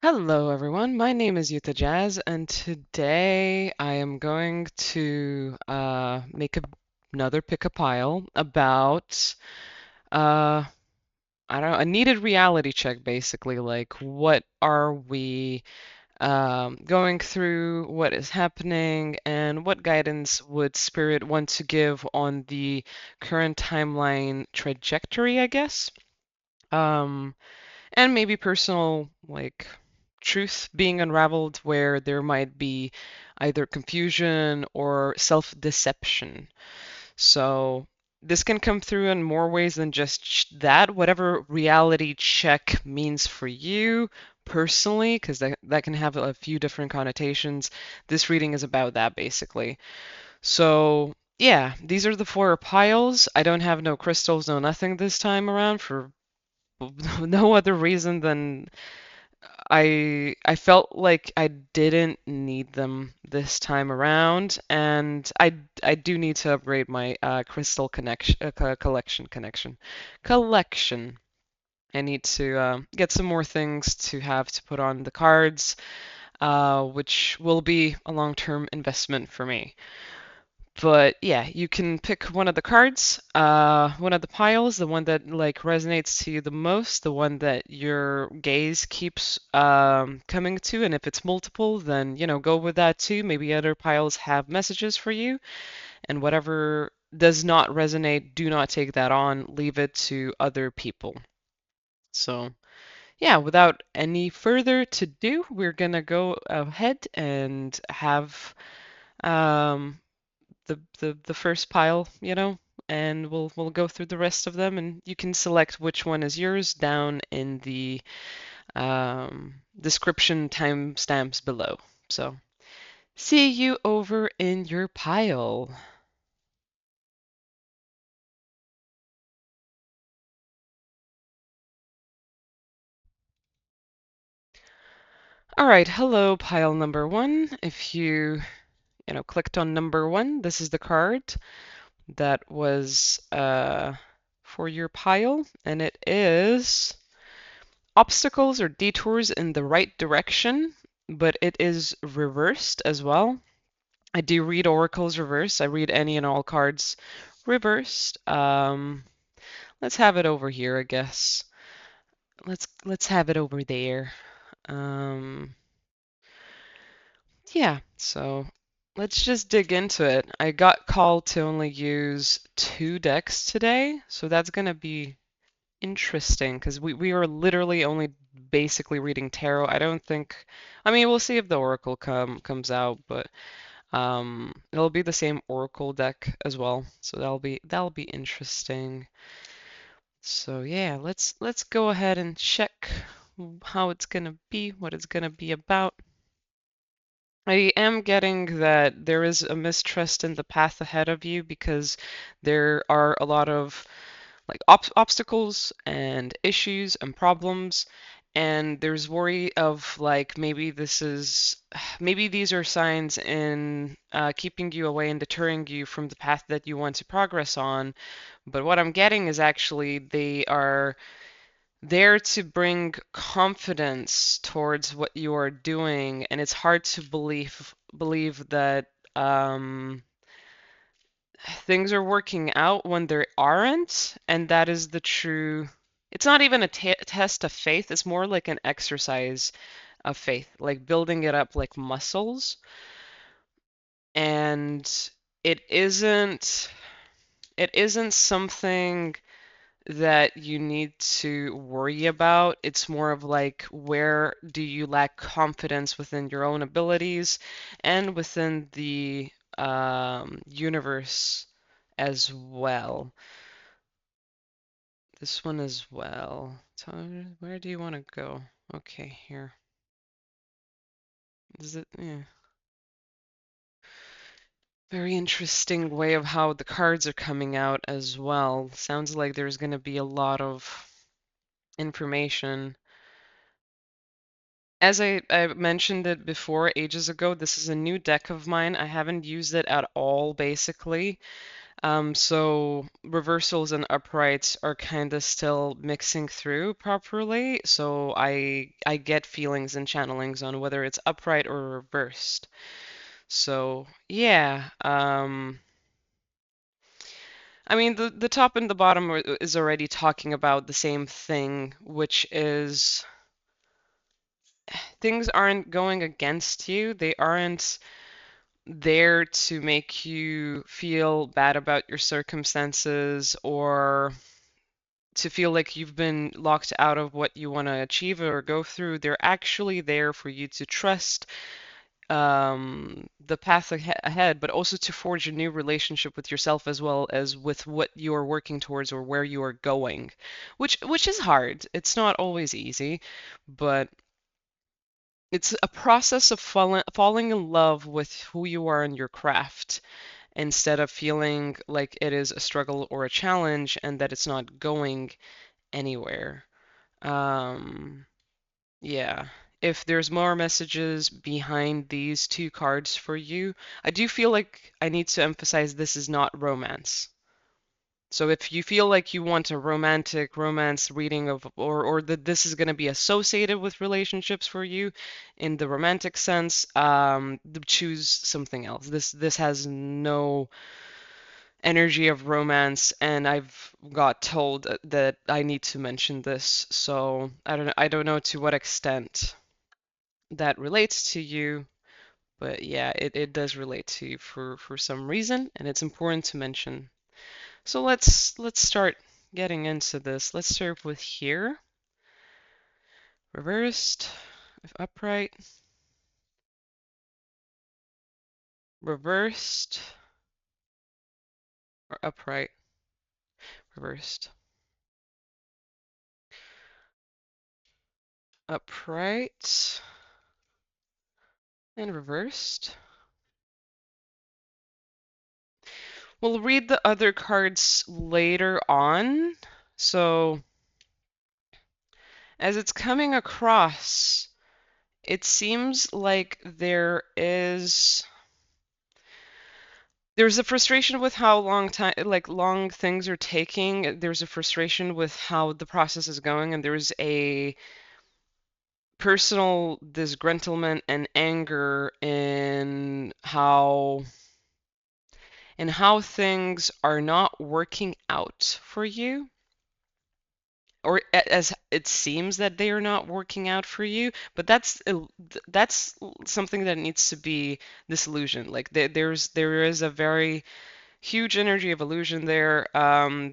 Hello, everyone. My name is Yuta Jazz, and today I am going to make another pick a pile about uh, I don't know, a needed reality check, basically. Like, what are we going through? What is happening? And what guidance would Spirit want to give on the current timeline trajectory, I guess? Um, and maybe personal like truth being unraveled where there might be either confusion or self-deception. So this can come through in more ways than just that, whatever reality check means for you personally, because that can have a few different connotations. This reading is about that basically. So yeah, these are the four piles. I don't have no crystals, no nothing this time around for no other reason than I felt like I didn't need them this time around, and I do need to upgrade my crystal collection. I need to get some more things to have to put on the cards, which will be a long-term investment for me. But yeah, you can pick one of the cards, one of the piles, the one that like resonates to you the most, the one that your gaze keeps coming to, and if it's multiple, then go with that too. Maybe other piles have messages for you, and whatever does not resonate, do not take that on. Leave it to other people. So yeah, without any further to do, we're gonna go ahead and have um, the first pile, and we'll go through the rest of them, and you can select which one is yours down in the description timestamps below. So, see you over in your pile. All right, hello, pile number one. If you clicked on number one, this is the card that was for your pile, and it is obstacles or detours in the right direction, but it is reversed as well. I do read oracles reversed. I read any and all cards reversed. Let's have it over here, I guess. Let's have it over there. Um, yeah, so let's just dig into it. I got called to only use two decks today, so that's gonna be interesting because we are literally only basically reading tarot. I don't think, I mean, we'll see if the Oracle comes out, but it'll be the same Oracle deck as well. So that'll be interesting. So yeah, let's go ahead and check how it's gonna be, what it's gonna be about. I am getting that there is a mistrust in the path ahead of you because there are a lot of like obstacles and issues and problems, and there's worry of like maybe this is maybe these are signs in keeping you away and deterring you from the path that you want to progress on. But what I'm getting is actually they are there to bring confidence towards what you are doing, and it's hard to believe that things are working out when they aren't, and that is the true. It's not even a test of faith, it's more like an exercise of faith, like building it up like muscles. And it isn't it isn't something that you need to worry about. It's more of like where do you lack confidence within your own abilities and within the universe as well. This one as well. So where do you want to go? Okay, here. Is it? Yeah. Very interesting way of how the cards are coming out as well. Sounds like there's going to be a lot of information. As I mentioned it before ages ago, this is a new deck of mine. I haven't used it at all, basically. So reversals and uprights are kind of still mixing through properly. So I get feelings and channelings on whether it's upright or reversed. So yeah, I mean the top and the bottom is already talking about the same thing, which is things aren't going against you. They aren't there to make you feel bad about your circumstances or to feel like you've been locked out of what you want to achieve or go through. They're actually there for you to trust the path ahead, but also to forge a new relationship with yourself as well as with what you are working towards or where you are going, which is hard. It's not always easy, but it's a process of falling in love with who you are in your craft instead of feeling like it is a struggle or a challenge and that it's not going anywhere. Um, yeah. If there's more messages behind these two cards for you, I do feel like I need to emphasize this is not romance. So if you feel like you want a romantic romance reading of or that this is going to be associated with relationships for you in the romantic sense, choose something else. This has no energy of romance, and I've got told that I need to mention this. So I don't know to what extent that relates to you, but yeah, it does relate to you for some reason, and it's important to mention. So let's start getting into this. Let's start with here. Reversed, if upright, reversed, or upright, reversed, upright, and reversed. We'll read the other cards later on. So as it's coming across, it seems like there's a frustration with how long time like long things are taking. There's a frustration with how the process is going, and there's a personal disgruntlement and anger in how things are not working out for you, or as it seems that they are not working out for you. But that's something that needs to be disillusioned. Like there is a very huge energy of illusion there,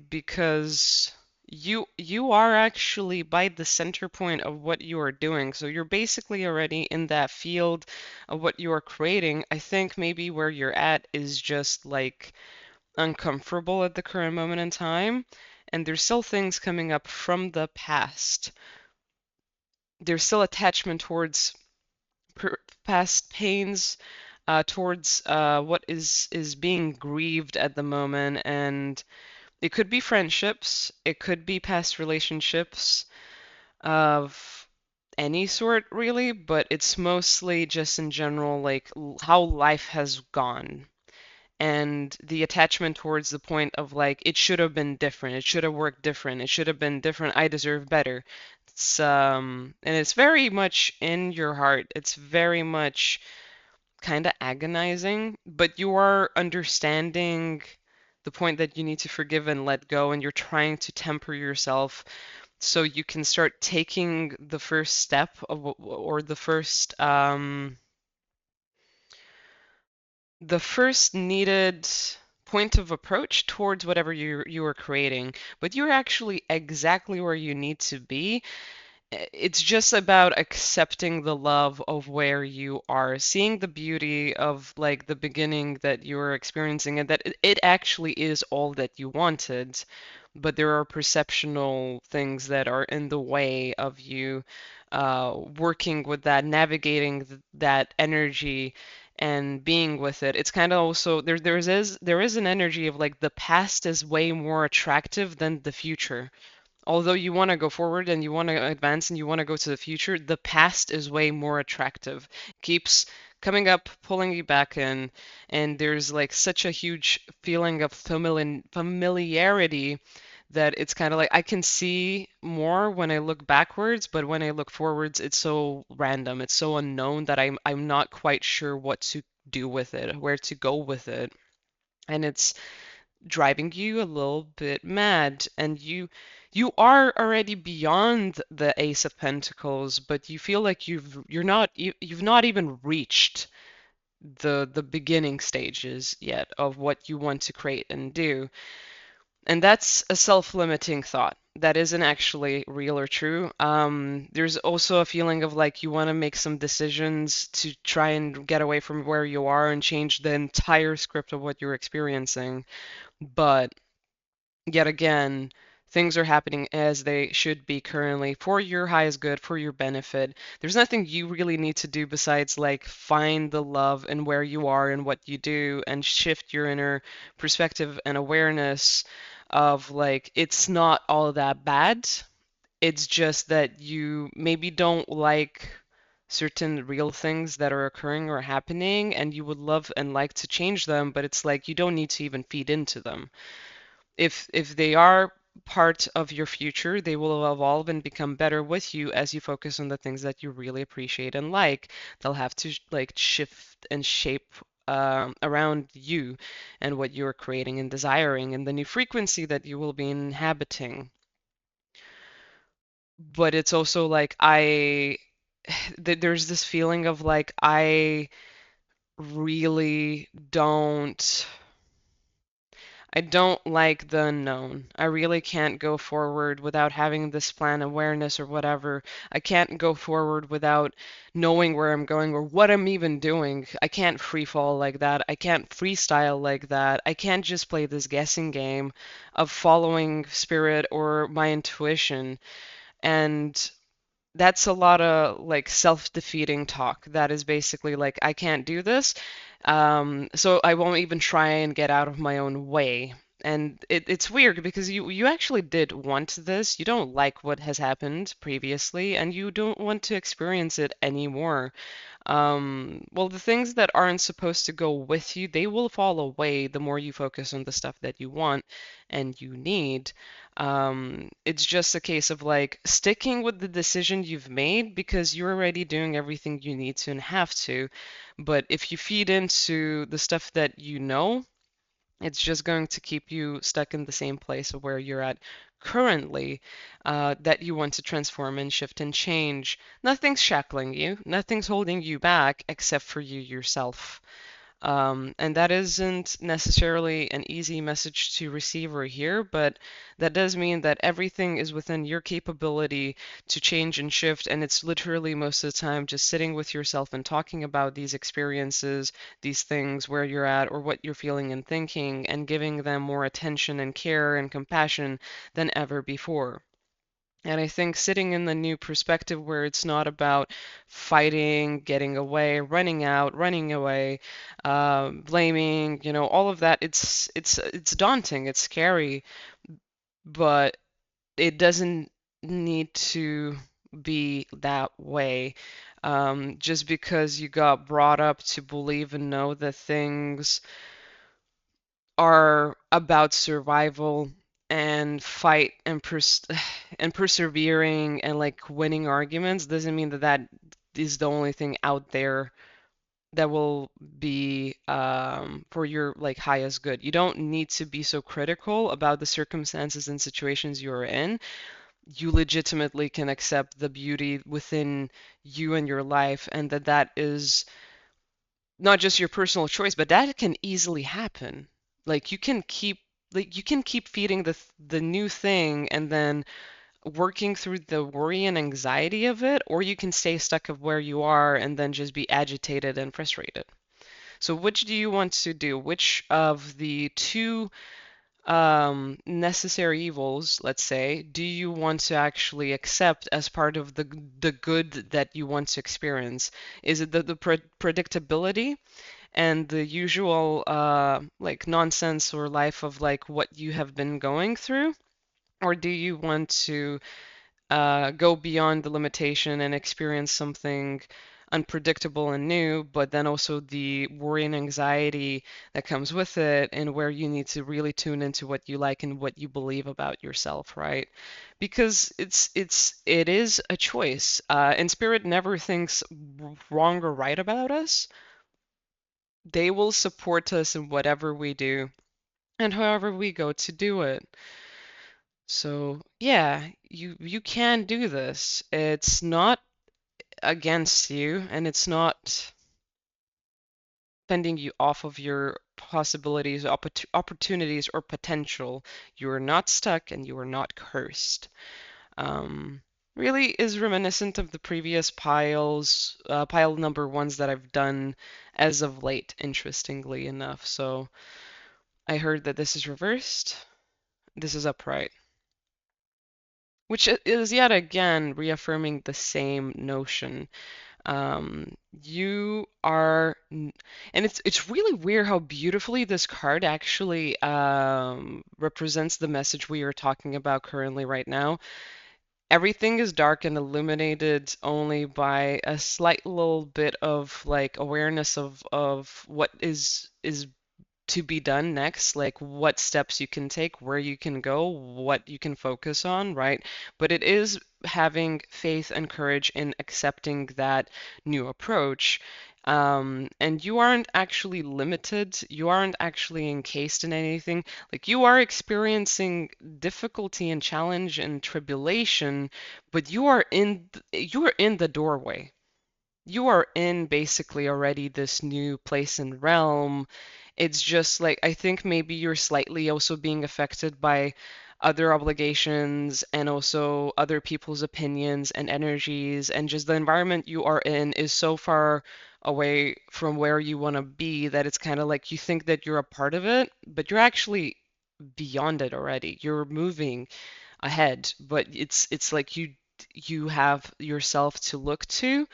because you are actually by the center point of what you are doing. So you're basically already in that field of what you are creating. I think maybe where you're at is just like uncomfortable at the current moment in time, and there's still things coming up from the past. There's still attachment towards past pains, towards what is being grieved at the moment, and it could be friendships, it could be past relationships of any sort, really, but it's mostly just in general, like how life has gone and the attachment towards the point of like it should have been different, it should have worked different, it should have been different, I deserve better. It's and it's very much in your heart. It's very much kind of agonizing, but you are understanding the point that you need to forgive and let go, and you're trying to temper yourself so you can start taking the first step of or the first needed point of approach towards whatever you are creating. But you're actually exactly where you need to be. It's just about accepting the love of where you are, seeing the beauty of like the beginning that you're experiencing, and that it actually is all that you wanted. But there are perceptional things that are in the way of you working with that, navigating that energy and being with it. It's kind of also there is an energy of like the past is way more attractive than the future. Although you want to go forward and you want to advance and you want to go to the future, the past is way more attractive. Keeps coming up, pulling you back in, and there's like such a huge feeling of familiarity that it's kind of like I can see more when I look backwards, but when I look forwards, it's so random, it's so unknown that I'm not quite sure what to do with it, where to go with it. And it's driving you a little bit mad, and you are already beyond the Ace of Pentacles, but you feel like you've not even reached the beginning stages yet of what you want to create and do. And that's a self-limiting thought. That isn't actually real or true. There's also a feeling of like you want to make some decisions to try and get away from where you are and change the entire script of what you're experiencing. But yet again, things are happening as they should be currently for your highest good, for your benefit. There's nothing you really need to do besides like find the love in where you are and what you do and shift your inner perspective and awareness of like it's not all that bad. It's just that you maybe don't like certain real things that are occurring or happening and you would love and like to change them, but it's like you don't need to even feed into them. If they are part of your future, they will evolve and become better with you as you focus on the things that you really appreciate and like. They'll have to like shift and shape around you and what you're creating and desiring and the new frequency that you will be inhabiting. But it's also like there's this feeling of like really don't I don't like the unknown. I really can't go forward without having this plan awareness or whatever. I can't go forward without knowing where I'm going or what I'm even doing. I can't free fall like that. I can't freestyle like that. I can't just play this guessing game of following spirit or my intuition. And that's a lot of like self-defeating talk. That is basically like, I can't do this, so I won't even try and get out of my own way. And it's weird because you actually did want this. You don't like what has happened previously, and you don't want to experience it anymore. Well, the things that aren't supposed to go with you, they will fall away the more you focus on the stuff that you want and you need. It's just a case of like sticking with the decision you've made because you're already doing everything you need to and have to. But if you feed into the stuff that you know, it's just going to keep you stuck in the same place of where you're at currently, that you want to transform and shift and change. Nothing's shackling you, nothing's holding you back except for you yourself. And that isn't necessarily an easy message to receive or hear, but that does mean that everything is within your capability to change and shift. And it's literally most of the time just sitting with yourself and talking about these experiences, these things, where you're at, or what you're feeling and thinking, and giving them more attention and care and compassion than ever before. And I think sitting in the new perspective where it's not about fighting, getting away, running out, running away, blaming, all of that, it's daunting, it's scary, but it doesn't need to be that way. Just because you got brought up to believe and know that things are about survival and fight and and persevering and like winning arguments doesn't mean that that is the only thing out there that will be for your like highest good. You don't need to be so critical about the circumstances and situations you're in. You legitimately can accept the beauty within you and your life, and that that is not just your personal choice, but that can easily happen. Like you can keep feeding the new thing and then working through the worry and anxiety of it, or you can stay stuck of where you are and then just be agitated and frustrated. So which do you want to do? Which of the two necessary evils, let's say, do you want to actually accept as part of the good that you want to experience? Is it the predictability and the usual like nonsense or life of like what you have been going through? Or do you want to go beyond the limitation and experience something unpredictable and new, but then also the worry and anxiety that comes with it, and where you need to really tune into what you like and what you believe about yourself, right? Because it is a choice, and spirit never thinks wrong or right about us. They will support us in whatever we do and however we go to do it. So, yeah, you can do this. It's not against you, and it's not fending you off of your possibilities, opportunities, or potential. You are not stuck and you are not cursed. Um, Really is reminiscent of the previous pile number ones that I've done as of late, interestingly enough. So I heard that this is reversed, this is upright, which is yet again reaffirming the same notion. You are, and it's really weird how beautifully this card actually represents the message we are talking about currently right now. Everything is dark and illuminated only by a slight little bit of like awareness of what is to be done next, like what steps you can take, where you can go, what you can focus on, right? But it is having faith and courage in accepting that new approach. And you aren't actually limited, you aren't actually encased in anything. Like you are experiencing difficulty and challenge and tribulation, but you are in the doorway. You are in basically already this new place and realm. It's just like I think maybe you're slightly also being affected by other obligations and also other people's opinions and energies, and just the environment you are in is so far away from where you want to be that it's kind of like you think that you're a part of it, but you're actually beyond it already. You're moving ahead, but it's like you have yourself to look to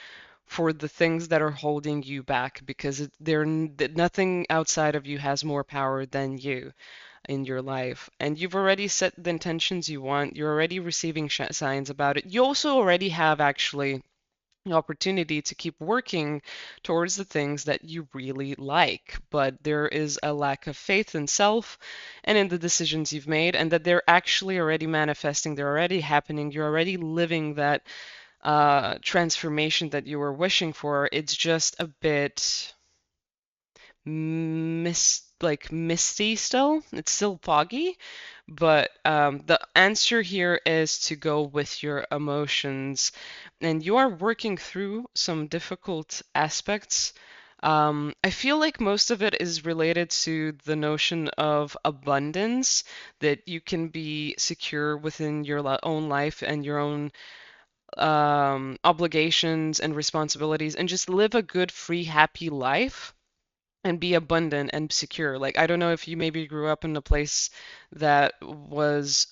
for the things that are holding you back because nothing outside of you has more power than you in your life. And you've already set the intentions you want. You're already receiving signs about it. You also already have actually the opportunity to keep working towards the things that you really like. But there is a lack of faith in self and in the decisions you've made, and that they're actually already manifesting, they're already happening, you're already living that transformation that you were wishing for. It's just a bit misty still. It's still foggy, but the answer here is to go with your emotions, and you are working through some difficult aspects. I feel like most of it is related to the notion of abundance, that you can be secure within your own life and your own obligations and responsibilities and just live a good, free, happy life and be abundant and secure. Like, I don't know if you maybe grew up in a place that was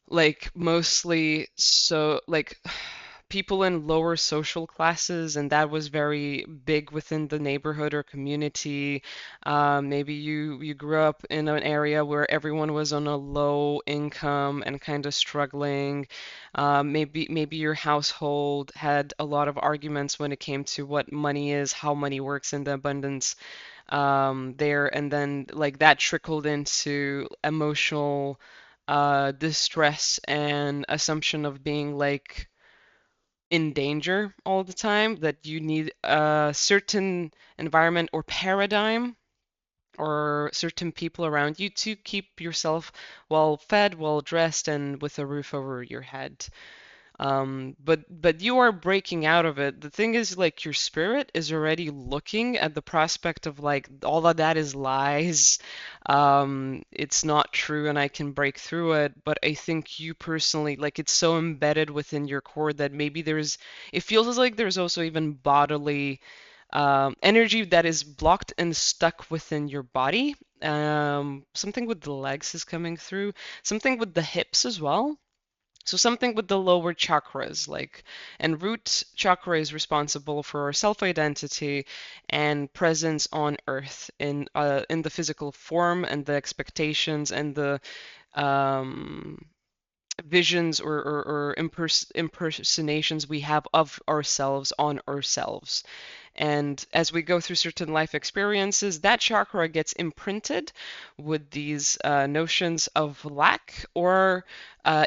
like mostly so like people in lower social classes, and that was very big within the neighborhood or community. Maybe you grew up in an area where everyone was on a low income and kind of struggling. Maybe your household had a lot of arguments when it came to what money is, how money works in the abundance there, and then like that trickled into emotional distress and assumption of being like in danger all the time, that you need a certain environment or paradigm or certain people around you to keep yourself well fed, well dressed, and with a roof over your head. But you are breaking out of it. The thing is, like, your spirit is already looking at the prospect of like all of that is lies. It's not true, and I can break through it. But I think you personally, like, it's so embedded within your core that maybe it feels as like there's also even bodily energy that is blocked and stuck within your body. Something with the legs is coming through, something with the hips as well. So something with the lower chakras, like, and root chakra is responsible for our self-identity and presence on earth in the physical form and the expectations and the um visions or impersonations we have of ourselves on ourselves. And as we go through certain life experiences, that chakra gets imprinted with these notions of lack or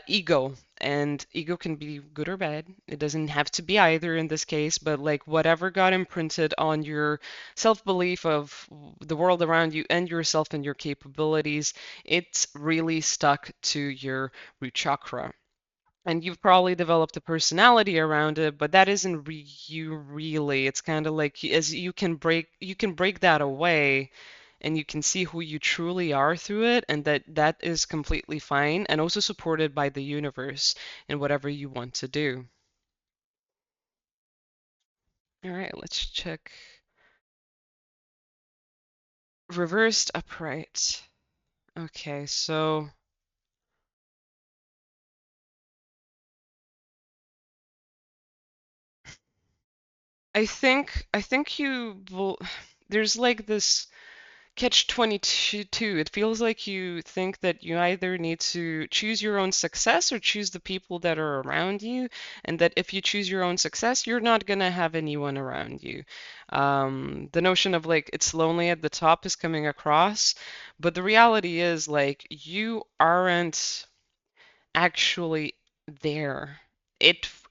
ego. And ego can be good or bad. It doesn't have to be either in this case, but like whatever got imprinted on your self-belief of the world around you and yourself and your capabilities, it's really stuck to your root chakra. And you've probably developed a personality around it, but that isn't you really. It's kind of like as you can break that away and you can see who you truly are through it, and that is completely fine and also supported by the universe in whatever you want to do. All right, let's check. Reversed upright. Okay, so I think you will there's like this catch 22. It feels like you think that you either need to choose your own success or choose the people that are around you, and that if you choose your own success, you're not gonna have anyone around you. The notion of like it's lonely at the top is coming across, but the reality is like you aren't actually there.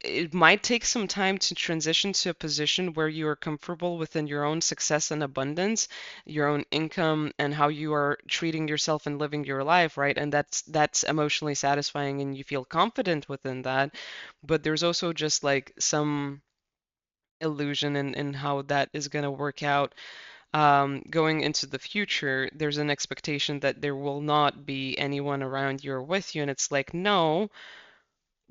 It might take some time to transition to a position where you are comfortable within your own success and abundance, your own income, and how you are treating yourself and living your life, right? And that's emotionally satisfying and you feel confident within that. But there's also just like some illusion in how that is going to work out going into the future. There's an expectation that there will not be anyone around you or with you, and it's like, no,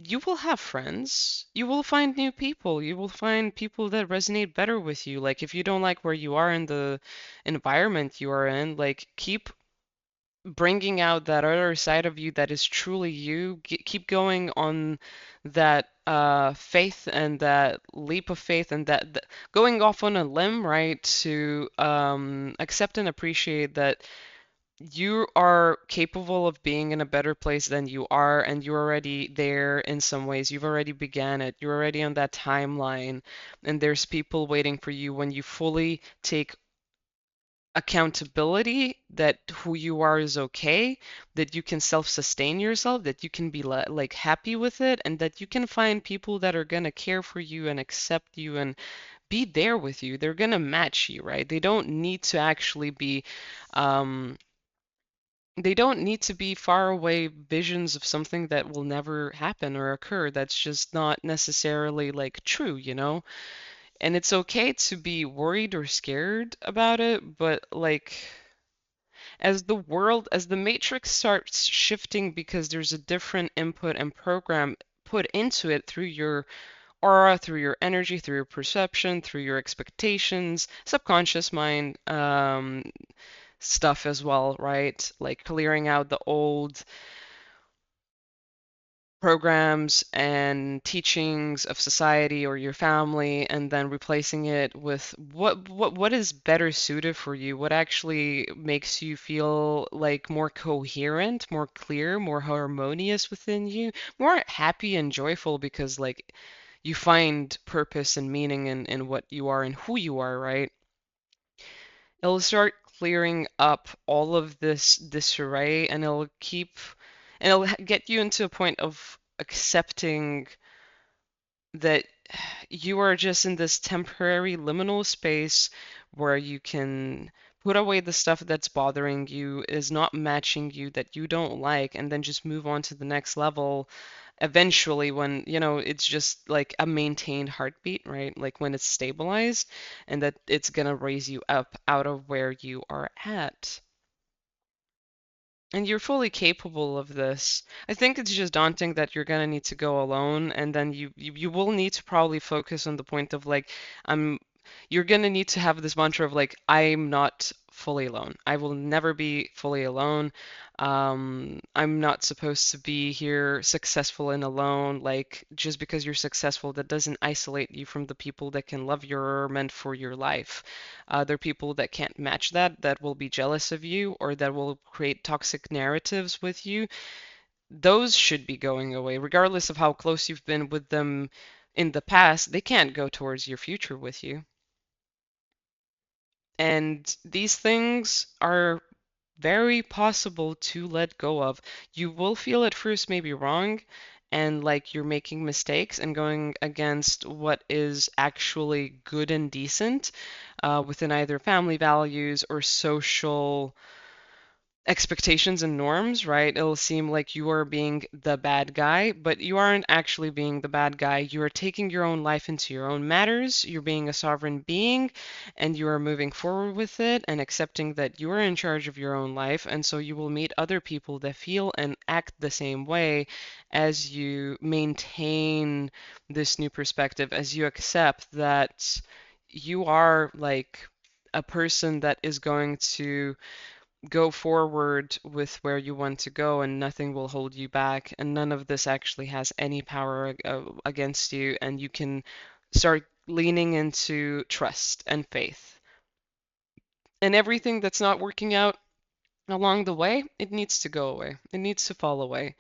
you will have friends. You will find new people. You will find people that resonate better with you. Like if you don't like where you are in the environment you are in, like keep bringing out that other side of you that is truly you. Keep going on that faith and that leap of faith and that going off on a limb, right? To accept and appreciate that you are capable of being in a better place than you are, and you're already there in some ways. You've already began it. You're already on that timeline, and there's people waiting for you when you fully take accountability that who you are is okay, that you can self-sustain yourself, that you can be like happy with it, and that you can find people that are gonna care for you and accept you and be there with you. They're gonna match you, right? Um, they don't need to be far away visions of something that will never happen or occur. That's just not necessarily like true, you know? And it's okay to be worried or scared about it, but like as the matrix starts shifting because there's a different input and program put into it through your aura, through your energy, through your perception, through your expectations, subconscious mind, stuff as well, right? Like clearing out the old programs and teachings of society or your family and then replacing it with what is better suited for you, what actually makes you feel like more coherent, more clear, more harmonious within you, more happy and joyful because like you find purpose and meaning in what you are and who you are, right? It'll start clearing up all of this disarray and it'll get you into a point of accepting that you are just in this temporary liminal space where you can put away the stuff that's bothering you, is not matching you, that you don't like, and then just move on to the next level eventually when, you know, it's just like a maintained heartbeat, right? Like when it's stabilized and that it's gonna raise you up out of where you are at. And you're fully capable of this. I think it's just daunting that you're gonna need to go alone, and then you will need to probably focus on the point of like, I'm you're gonna need to have this mantra of like, I'm not fully alone. I will never be fully alone. I'm not supposed to be here successful and alone. Like, just because you're successful, that doesn't isolate you from the people that can love you or are meant for your life. There are people that can't match that, that will be jealous of you, or that will create toxic narratives with you. those should be going away, regardless of how close you've been with them in the past. They can't go towards your future with you. And these things are very possible to let go of. You will feel at first maybe wrong and like you're making mistakes and going against what is actually good and decent within either family values or social expectations and norms, right? It'll seem like you are being the bad guy, but you aren't actually being the bad guy. You are taking your own life into your own matters. You're being a sovereign being, and you are moving forward with it and accepting that you are in charge of your own life. And so you will meet other people that feel and act the same way as you maintain this new perspective, as you accept that you are like a person that is going to go forward with where you want to go and nothing will hold you back and none of this actually has any power against you and you can start leaning into trust and faith. And everything that's not working out along the way, it needs to go away. It needs to fall away.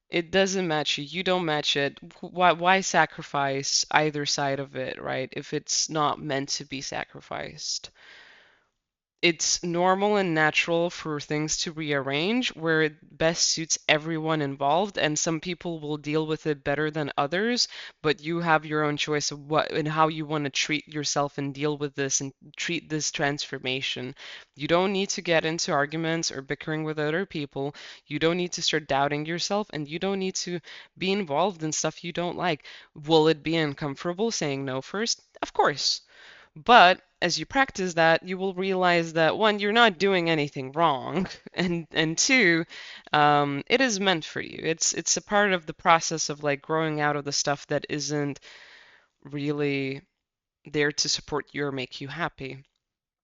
It doesn't match you. You don't match it. Why sacrifice either side of it, right? If it's not meant to be sacrificed. It's normal and natural for things to rearrange where it best suits everyone involved, and some people will deal with it better than others, but you have your own choice of what and how you want to treat yourself and deal with this and treat this transformation. You don't need to get into arguments or bickering with other people. You don't need to start doubting yourself, and you don't need to be involved in stuff you don't like. Will it be uncomfortable saying no first? Of course. But as you practice that, you will realize that one, you're not doing anything wrong, and two, it is meant for you. It's a part of the process of like growing out of the stuff that isn't really there to support you or make you happy.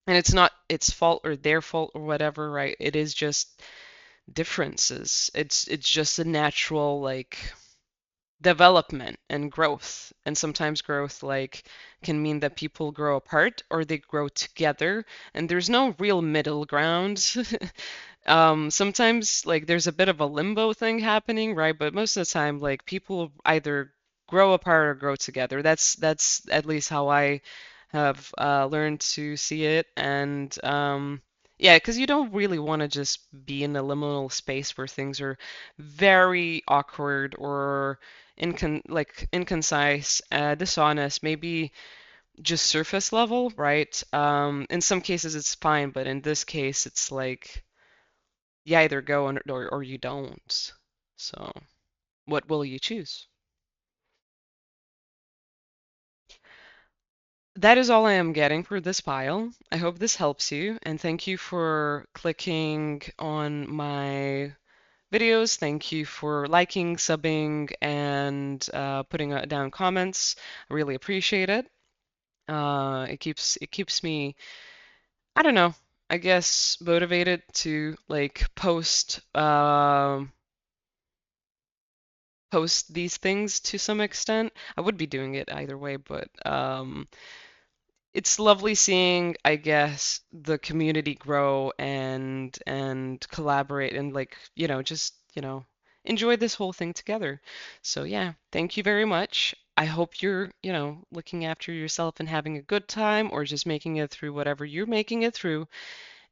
And it's not its fault or their fault or whatever, right? It is just differences. It's just a natural like development and growth. And sometimes growth like can mean that people grow apart or they grow together, and there's no real middle ground. Sometimes like there's a bit of a limbo thing happening, right? But most of the time, like people either grow apart or grow together. That's at least how I have learned to see it. And yeah, because you don't really want to just be in a liminal space where things are very awkward or inconcise, dishonest, maybe just surface level, right? In some cases it's fine, but in this case it's like you either go or you don't. So, what will you choose? That is all I am getting for this pile. I hope this helps you, and thank you for clicking on my videos. Thank you for liking, subbing, and putting down comments. I really appreciate it. It keeps me, I don't know, I guess motivated to like post these things to some extent. I would be doing it either way, but it's lovely seeing, I guess, the community grow and collaborate and like, just, enjoy this whole thing together. So yeah, thank you very much. I hope you're, looking after yourself and having a good time or just making it through whatever you're making it through.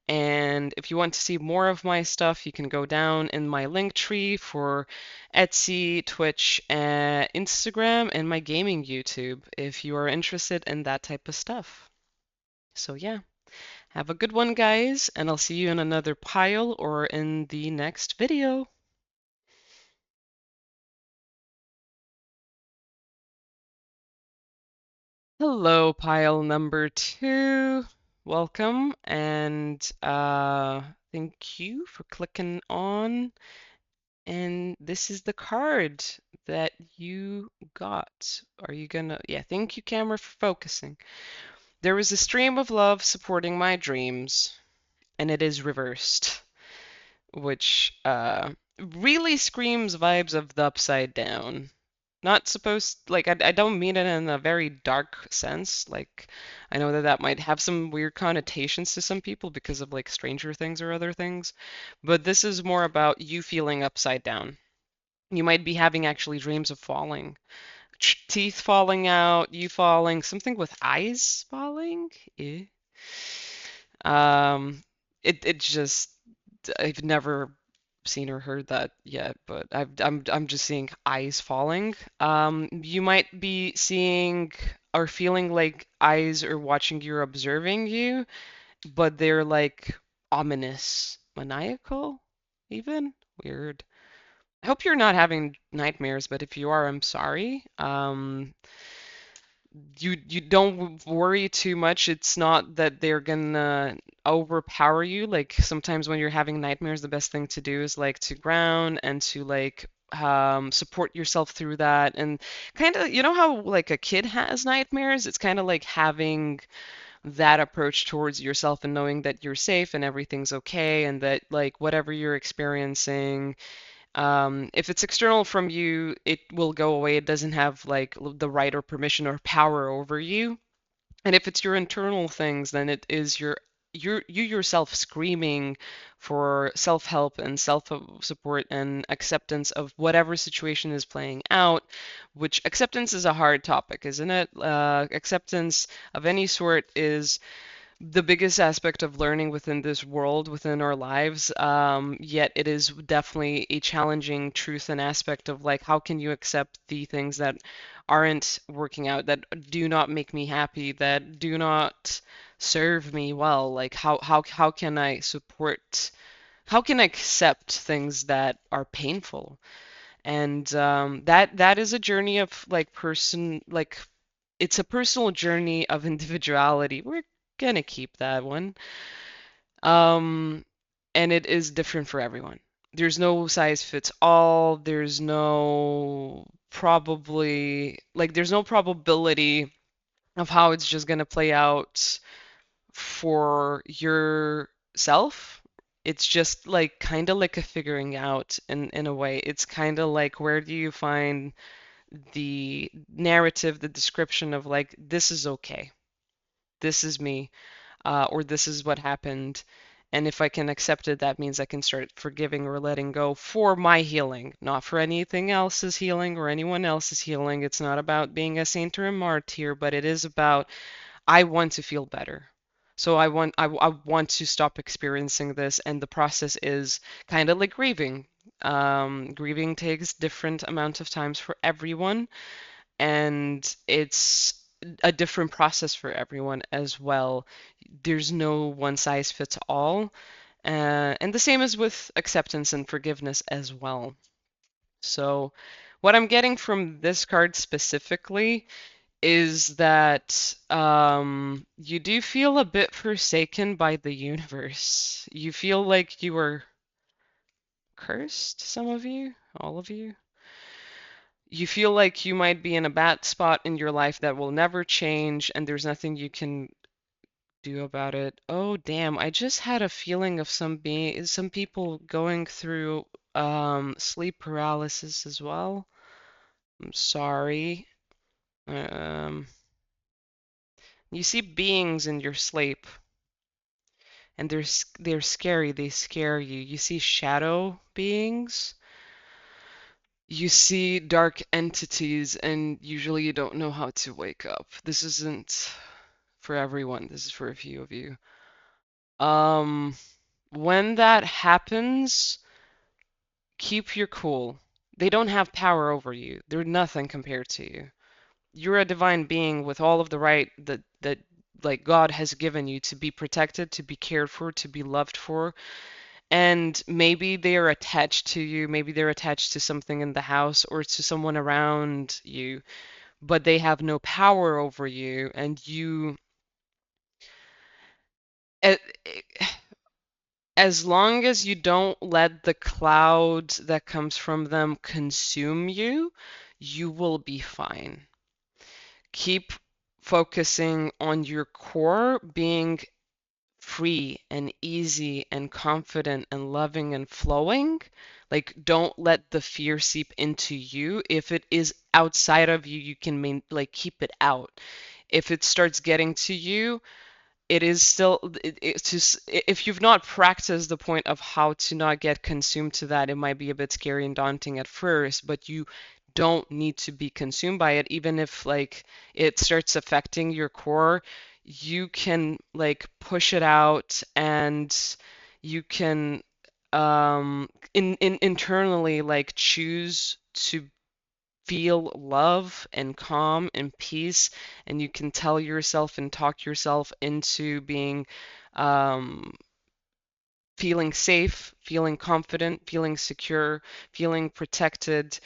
And if you want to see more of my stuff, you can go down in my link tree for Etsy, Twitch, Instagram, and my gaming YouTube if you are interested in that type of stuff. So yeah, have a good one, guys, and I'll see you in another pile or in the next video. Hello, pile number two. Welcome, and thank you for clicking on. And this is the card that you got. Are you gonna? Yeah, thank you, camera, for focusing. There was a stream of love supporting my dreams, and it is reversed, which really screams vibes of the Upside Down. Not supposed, like, I don't mean it in a very dark sense. Like, I know that that might have some weird connotations to some people because of like Stranger Things or other things, but this is more about you feeling upside down. You might be having actually dreams of falling, teeth falling out, you falling, something with eyes falling. Eh. Um, it just I've never seen or heard that yet, but I'm just seeing eyes falling. You might be seeing or feeling like eyes are watching you or observing you, but they're like ominous, maniacal, even weird. I hope you're not having nightmares, but if you are, I'm sorry. You don't worry too much. It's not that they're gonna overpower you. Like sometimes when you're having nightmares, the best thing to do is like to ground and to like support yourself through that. And kind of, you know how like a kid has nightmares? It's kind of like having that approach towards yourself and knowing that you're safe and everything's okay and that like whatever you're experiencing, if it's external from you, it will go away. It doesn't have like the right or permission or power over you. And if it's your internal things, then it is you yourself screaming for self-help and self-support and acceptance of whatever situation is playing out, which acceptance is a hard topic, isn't it? Acceptance of any sort is the biggest aspect of learning within this world, within our lives. Yet it is definitely a challenging truth and aspect of like, how can you accept the things that aren't working out, that do not make me happy, that do not serve me well? Like, how can I support, how can I accept things that are painful? And that is a journey of like it's a personal journey of individuality. We're gonna keep that one. Um, and it is different for everyone. There's no size fits all. There's no probability of how it's just gonna play out for yourself. It's just like kind of like a figuring out in a way. It's kind of like where do you find the narrative, the description of like this is okay. This is me, or this is what happened. And if I can accept it, that means I can start forgiving or letting go for my healing, not for anything else's healing or anyone else's healing. It's not about being a saint or a martyr, but it is about I want to feel better. So I want to stop experiencing this, and the process is kind of like grieving. Grieving takes different amount of times for everyone, and it's a different process for everyone as well. There's no one size fits all. And the same is with acceptance and forgiveness as well. So, what I'm getting from this card specifically is that you do feel a bit forsaken by the universe. You feel like you were cursed, some of you, all of you. You feel like you might be in a bad spot in your life that will never change, and there's nothing you can do about it. Oh, damn, I just had a feeling of some people going through sleep paralysis as well. I'm sorry. Um, you see beings in your sleep, and they're scary. They scare you. You see shadow beings. You see dark entities, and usually you don't know how to wake up. This isn't for everyone. This is for a few of you. Um, when that happens, keep your cool. They don't have power over you. They're nothing compared to you. You're a divine being with all of the right that like God has given you to be protected, to be cared for, to be loved for. And maybe they are attached to you, maybe they're attached to something in the house or to someone around you, but they have no power over you, and a- as long as you don't let the cloud that comes from them consume you, you will be fine. Keep focusing on your core, being free and easy and confident and loving and flowing. Like, don't let the fear seep into you. If it is outside of you, you can like keep it out. If it starts getting to you, it is still it's just if you've not practiced the point of how to not get consumed to that, it might be a bit scary and daunting at first, but you don't need to be consumed by it. Even if like it starts affecting your core, you can like push it out, and you can in internally like choose to feel love and calm and peace, and you can tell yourself and talk yourself into being um, feeling safe, feeling confident, feeling secure, feeling protected.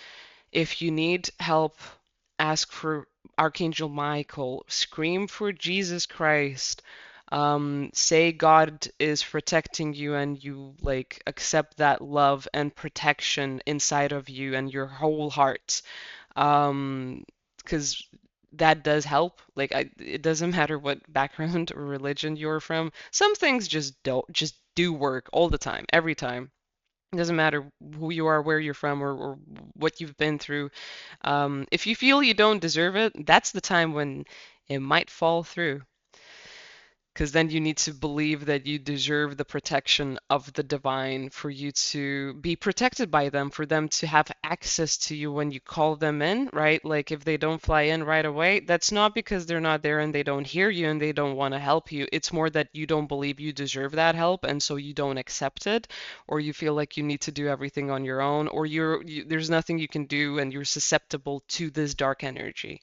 If you need help, ask for Archangel Michael, scream for Jesus Christ. Say God is protecting you, and you like accept that love and protection inside of you and your whole heart, um because that does help. Like it doesn't matter what background or religion you're from, some things just do work all the time, every time. It doesn't matter who you are, where you're from, or what you've been through. If you feel you don't deserve it, that's the time when it might fall through, because then you need to believe that you deserve the protection of the divine, for you to be protected by them, for them to have access to you when you call them in, right? Like if they don't fly in right away, that's not because they're not there and they don't hear you and they don't want to help you. It's more that you don't believe you deserve that help, and so you don't accept it, or you feel like you need to do everything on your own, or there's nothing you can do and you're susceptible to this dark energy.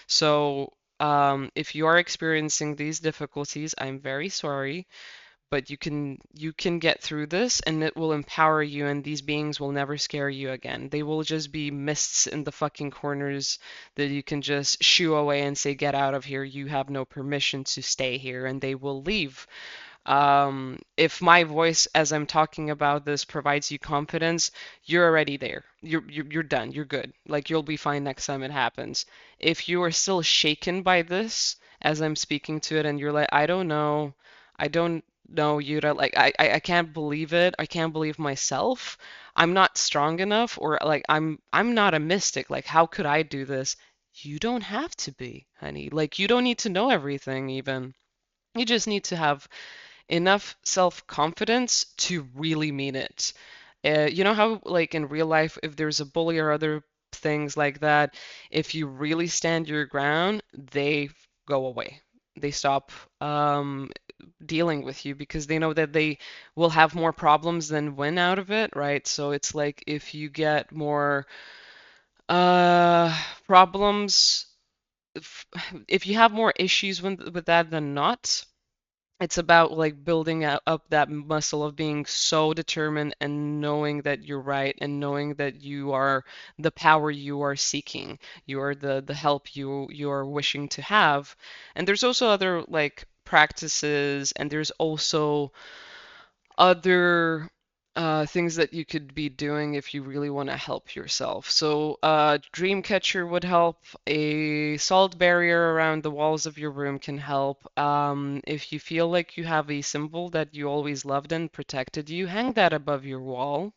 So, if you are experiencing these difficulties, I'm very sorry, but you can get through this, and it will empower you, and these beings will never scare you again. They will just be mists in the fucking corners that you can just shoo away and say, "Get out of here. You have no permission to stay here," and they will leave. If my voice as I'm talking about this provides you confidence, you're already there. You're done. You're good. Like you'll be fine next time it happens. If you are still shaken by this as I'm speaking to it and you're like, I don't know you to like I can't believe it. I can't believe myself. I'm not strong enough, or like I'm not a mystic. Like how could I do this? You don't have to be, honey. Like you don't need to know everything even. You just need to have enough self-confidence to really mean it. You know how, like in real life, if there's a bully or other things like that, if you really stand your ground, they go away. They stop dealing with you because they know that they will have more problems than win out of it, right? So it's like if you get more uh, problems, if, if you have more issues with that than not, it's about like building up that muscle of being so determined and knowing that you're right and knowing that you are the power you are seeking. You are the help you are wishing to have. And there's also other like practices, and there's also other things that you could be doing if you really want to help yourself. So, Dreamcatcher would help. A salt barrier around the walls of your room can help. If you feel like you have a symbol that you always loved and protected you, hang that above your wall,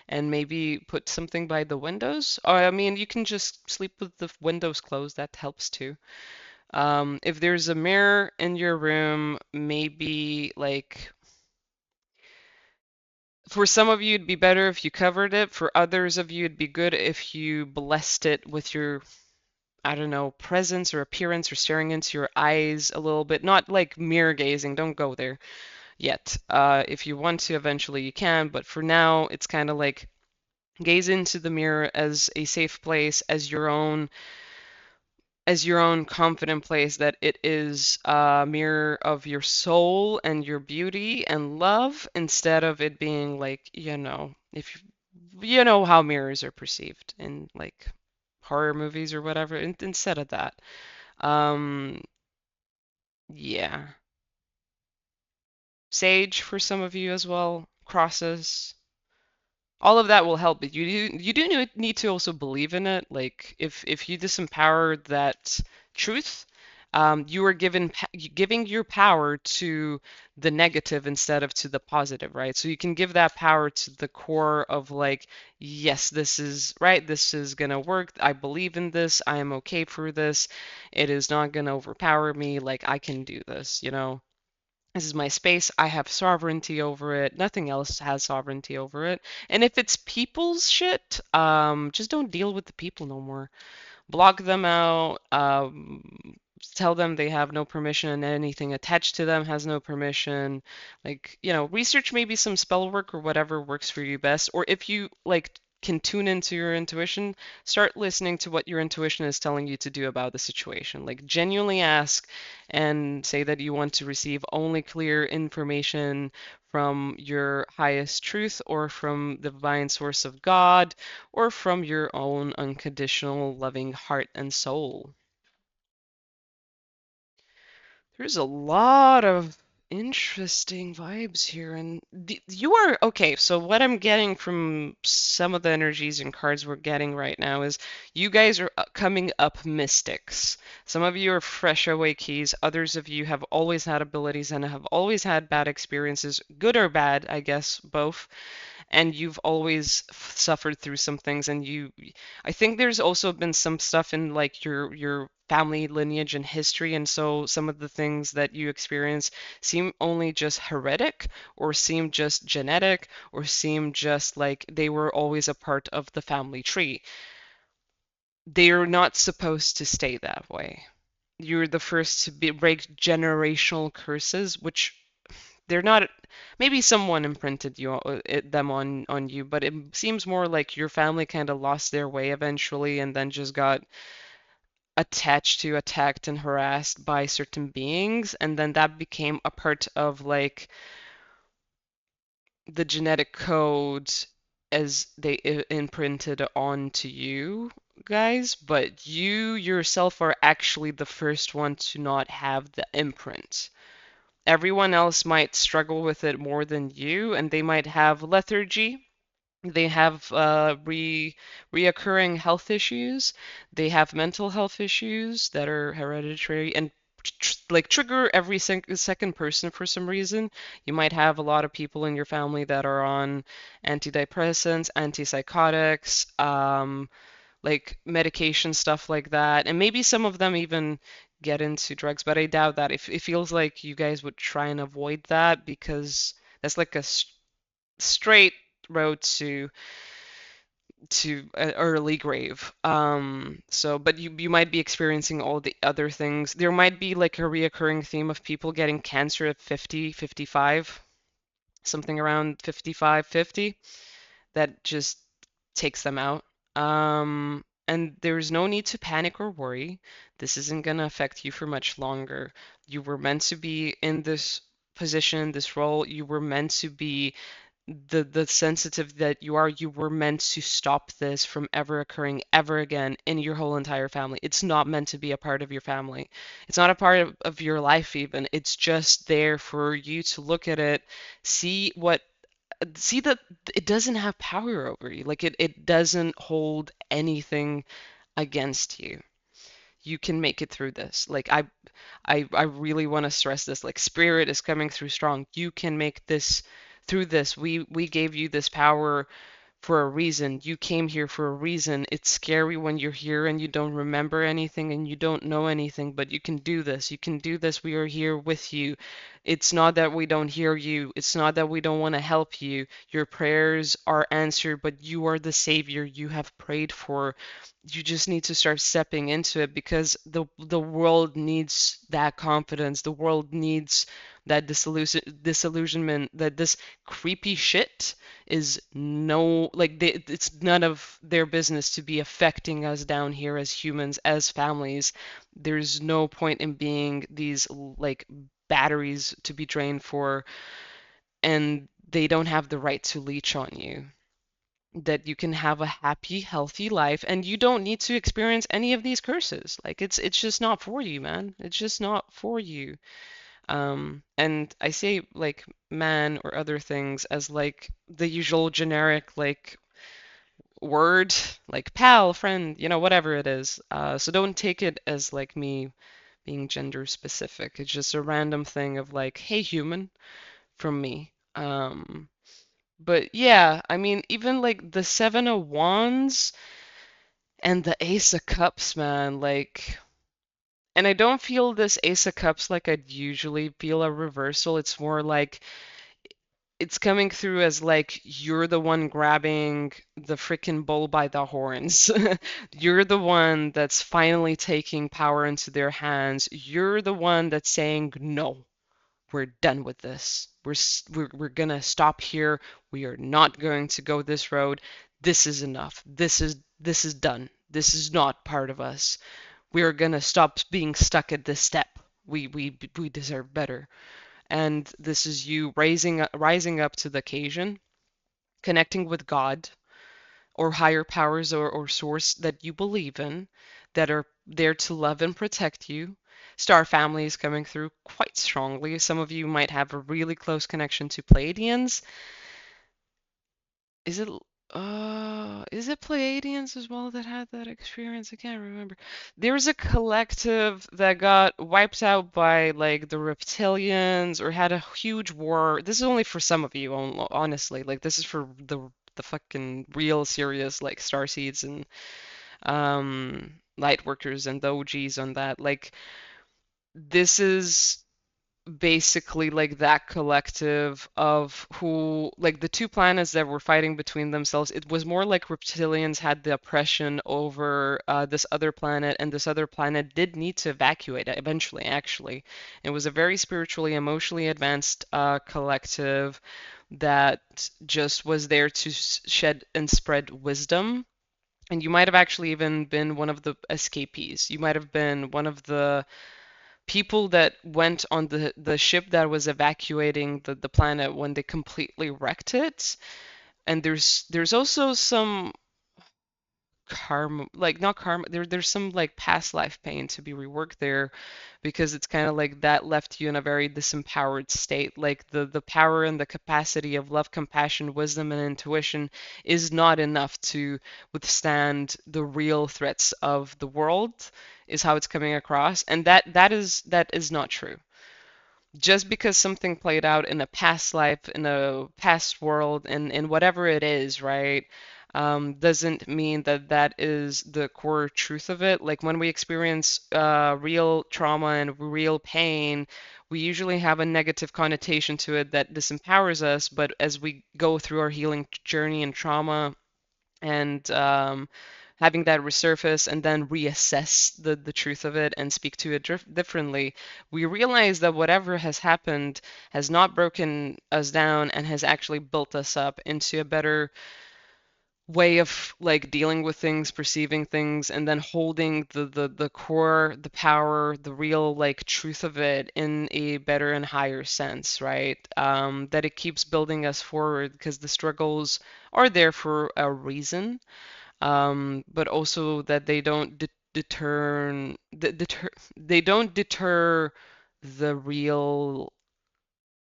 and maybe put something by the windows. Or, I mean, you can just sleep with the windows closed, that helps too. If there's a mirror in your room, maybe like for some of you, it'd be better if you covered it. For others of you, it'd be good if you blessed it with your, I don't know, presence or appearance, or staring into your eyes a little bit. Not like mirror gazing, don't go there yet. If you want to, eventually you can, but for now, it's kind of like gaze into the mirror as a safe place, as your own confident place, that it is a mirror of your soul and your beauty and love, instead of it being like, if you know how mirrors are perceived in like horror movies or whatever, instead of that. Um, yeah. Sage for some of you as well, crosses, all of that will help, but you do need to also believe in it. Like if you disempower that truth, you are giving your power to the negative instead of to the positive, right? So you can give that power to the core of like, yes, this is right, this is gonna work, I believe in this, I am okay for this, it is not gonna overpower me, like I can do this, you know? This is my space. I have sovereignty over it. Nothing else has sovereignty over it. And if it's people's shit, just don't deal with the people no more. Block them out. Tell them they have no permission and anything attached to them has no permission. Like, research maybe some spell work or whatever works for you best. Or if you like can tune into your intuition, start listening to what your intuition is telling you to do about the situation. Like, genuinely ask and say that you want to receive only clear information from your highest truth or from the divine source of God or from your own unconditional loving heart and soul. There's a lot of interesting vibes here, and you are okay. So, what I'm getting from some of the energies and cards we're getting right now is you guys are coming up mystics. Some of you are fresh awakees, others of you have always had abilities and have always had bad experiences, good or bad, I guess, both, and you've always suffered through some things, and I think there's also been some stuff in like your family lineage and history, and so some of the things that you experience seem only just heretic or seem just genetic or seem just like they were always a part of the family tree. They're not supposed to stay that way. You're the first to break generational curses, which they're not. Maybe someone imprinted them on you, but it seems more like your family kind of lost their way eventually and then just got attached to, attacked, and harassed by certain beings, and then that became a part of like the genetic code as they imprinted onto you guys, but you yourself are actually the first one to not have the imprint. Everyone else might struggle with it more than you, and they might have lethargy. They have reoccurring health issues. They have mental health issues that are hereditary and like trigger every second person for some reason. You might have a lot of people in your family that are on antidepressants, antipsychotics, like medication stuff like that, and maybe some of them even get into drugs, but I doubt that. It feels like you guys would try and avoid that because that's like a straight road to an early grave. So, but you might be experiencing all the other things. There might be like a reoccurring theme of people getting cancer at 50, 55, something around 55, 50 that just takes them out. And there's no need to panic or worry. This isn't going to affect you for much longer. You were meant to be in this position, this role. You were meant to be the sensitive that you are. You were meant to stop this from ever occurring ever again in your whole entire family. It's not meant to be a part of your family. It's not a part of your life even. It's just there for you to look at it, see what see that it doesn't have power over you. Like it doesn't hold anything against you. You can make it through this. Like I really want to stress this. Like spirit is coming through strong. You can make this through this. We gave you this power for a reason. You came here for a reason. It's scary when you're here and you don't remember anything and you don't know anything, but you can do this. You can do this. We are here with you. It's not that we don't hear you. It's not that we don't want to help you. Your prayers are answered, but you are the savior you have prayed for. You just need to start stepping into it because the world needs that confidence. The world needs that disillusionment, that this creepy shit is no like it's none of their business to be affecting us down here as humans, as families. There's no point in being these like batteries to be drained for, and they don't have the right to leech on you. That you can have a happy, healthy life, and you don't need to experience any of these curses. Like it's just not for you, man. It's just not for you. And I say like man or other things as like the usual generic like word, like pal, friend, whatever it is. So don't take it as like me being gender specific. It's just a random thing of like, hey, human, from me. But yeah, I mean, even like the Seven of Wands and the Ace of Cups, man, like. And I don't feel this Ace of Cups like I'd usually feel a reversal. It's more like it's coming through as like you're the one grabbing the freaking bull by the horns. You're the one that's finally taking power into their hands. You're the one that's saying, no, we're done with this. We're gonna stop here. We are not going to go this road. This is enough. This is done. This is not part of us. We are gonna stop being stuck at this step. We deserve better. And this is you rising up to the occasion, connecting with God or higher powers or source that you believe in, that are there to love and protect you. Star family is coming through quite strongly. Some of you might have a really close connection to Pleiadians. Is it is it Pleiadians as well that had that experience? I can't remember. There's a collective that got wiped out by like the reptilians or had a huge war. This is only for some of you, honestly. Like this is for the fucking real serious like starseeds and light workers and the OGs on that. Like this is basically like that collective of who like the two planets that were fighting between themselves. It was more like reptilians had the oppression over this other planet, and this other planet did need to evacuate it eventually. Actually, it was a very spiritually emotionally advanced collective that just was there to shed and spread wisdom. And you might have actually even been one of the escapees. You might have been one of the people that went on the ship that was evacuating the planet when they completely wrecked it. And there's also some karma, like not karma, there's some like past life pain to be reworked there, because it's kind of like that left you in a very disempowered state. Like the power and the capacity of love, compassion, wisdom, and intuition is not enough to withstand the real threats of the world, is how it's coming across. And that is not true. Just because something played out in a past life, in a past world, in whatever it is, right, doesn't mean that that is the core truth of it. Like when we experience real trauma and real pain, we usually have a negative connotation to it that disempowers us. But as we go through our healing journey and trauma, and having that resurface and then reassess the truth of it and speak to it differently, we realize that whatever has happened has not broken us down and has actually built us up into a better way of like dealing with things, perceiving things, and then holding the core, the power, the real like truth of it in a better and higher sense, right? That it keeps building us forward because the struggles are there for a reason, but also that they don't they don't deter the real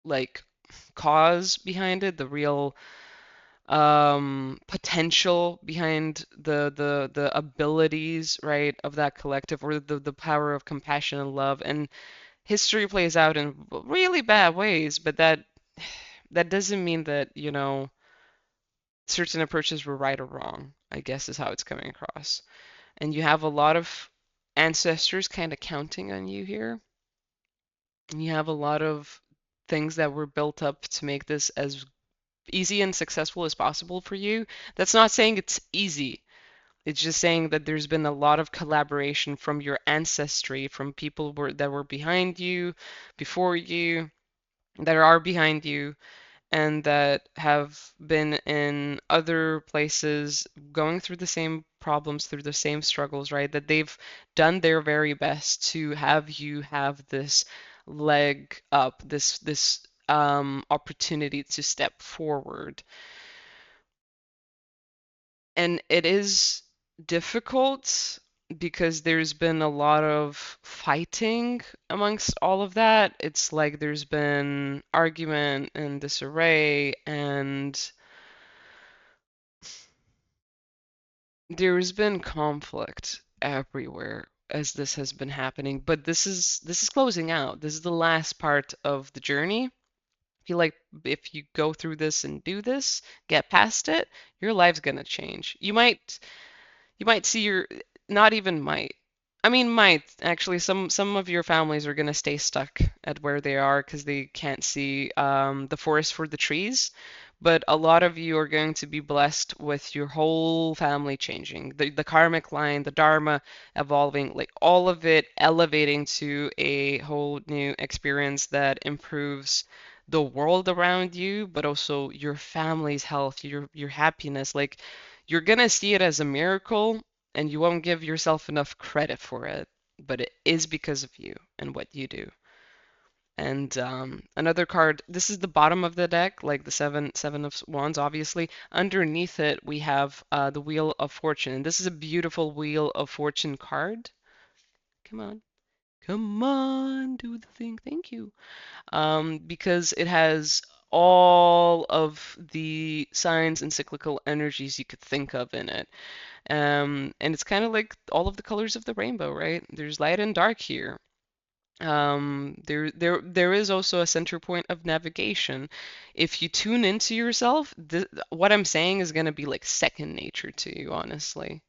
like cause behind it, the real potential behind the abilities, right, of that collective, or the power of compassion and love. And history plays out in really bad ways, but that doesn't mean that, certain approaches were right or wrong, I guess is how it's coming across. And you have a lot of ancestors kind of counting on you here. And you have a lot of things that were built up to make this as easy and successful as possible for you. That's not saying it's easy. It's just saying that there's been a lot of collaboration from your ancestry, from people that were behind you, before you, that are behind you, and that have been in other places going through the same problems, through the same struggles, right? That they've done their very best to have you have this leg up, this opportunity to step forward. And it is difficult because there's been a lot of fighting amongst all of that. It's like there's been argument and disarray, and there's been conflict everywhere as this has been happening. But this is closing out. This is the last part of the journey. I feel like if you go through this and do this, get past it, your life's gonna change. You might see your, not even might. I mean, might actually some of your families are gonna stay stuck at where they are because they can't see the forest for the trees. But a lot of you are going to be blessed with your whole family changing, the karmic line, the dharma evolving, like all of it elevating to a whole new experience that improves the world around you, but also your family's health, your happiness. Like you're gonna see it as a miracle and you won't give yourself enough credit for it, but it is because of you and what you do. And another card, this is the bottom of the deck, like the seven of wands, obviously. Underneath it, we have the Wheel of Fortune. And this is a beautiful Wheel of Fortune card. Come on. Come on, do the thing. Thank you. Because it has all of the signs and cyclical energies you could think of in it. And it's kind of like all of the colors of the rainbow, right? There's light and dark here. There is also a center point of navigation. If you tune into yourself, what I'm saying is going to be like second nature to you, honestly.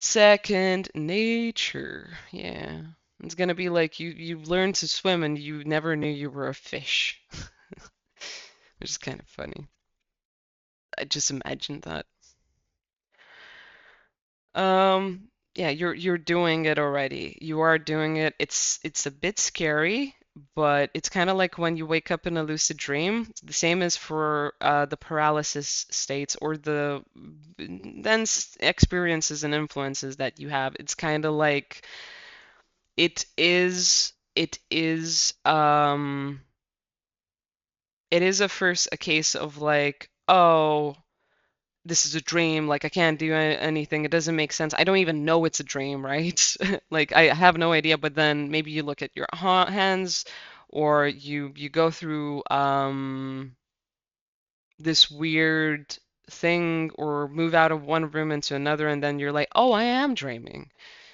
Second nature. Yeah. It's going to be like you learned to swim and you never knew you were a fish, which is kind of funny. I just imagined that. Yeah, you're doing it already. You are doing it. It's a bit scary, but it's kind of like when you wake up in a lucid dream. The same as for the paralysis states or the dense experiences and influences that you have. It's kind of like it is it is a first a case of like, oh, this is a dream, like I can't do anything, it doesn't make sense, I don't even know it's a dream, right? Like I have no idea, but then maybe you look at your hands or you go through this weird thing or move out of one room into another and then you're like, oh, I am dreaming.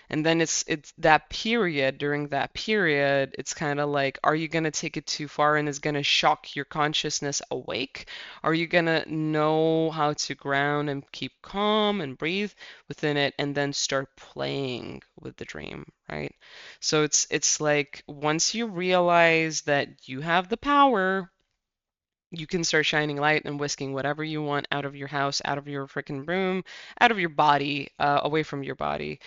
And then it's that period, during that period, it's kind of like, are you going to take it too far and is going to shock your consciousness awake? Are you going to know how to ground and keep calm and breathe within it and then start playing with the dream, right? So it's like once you realize that you have the power, you can start shining light and whisking whatever you want out of your house, out of your freaking room, out of your body, away from your body.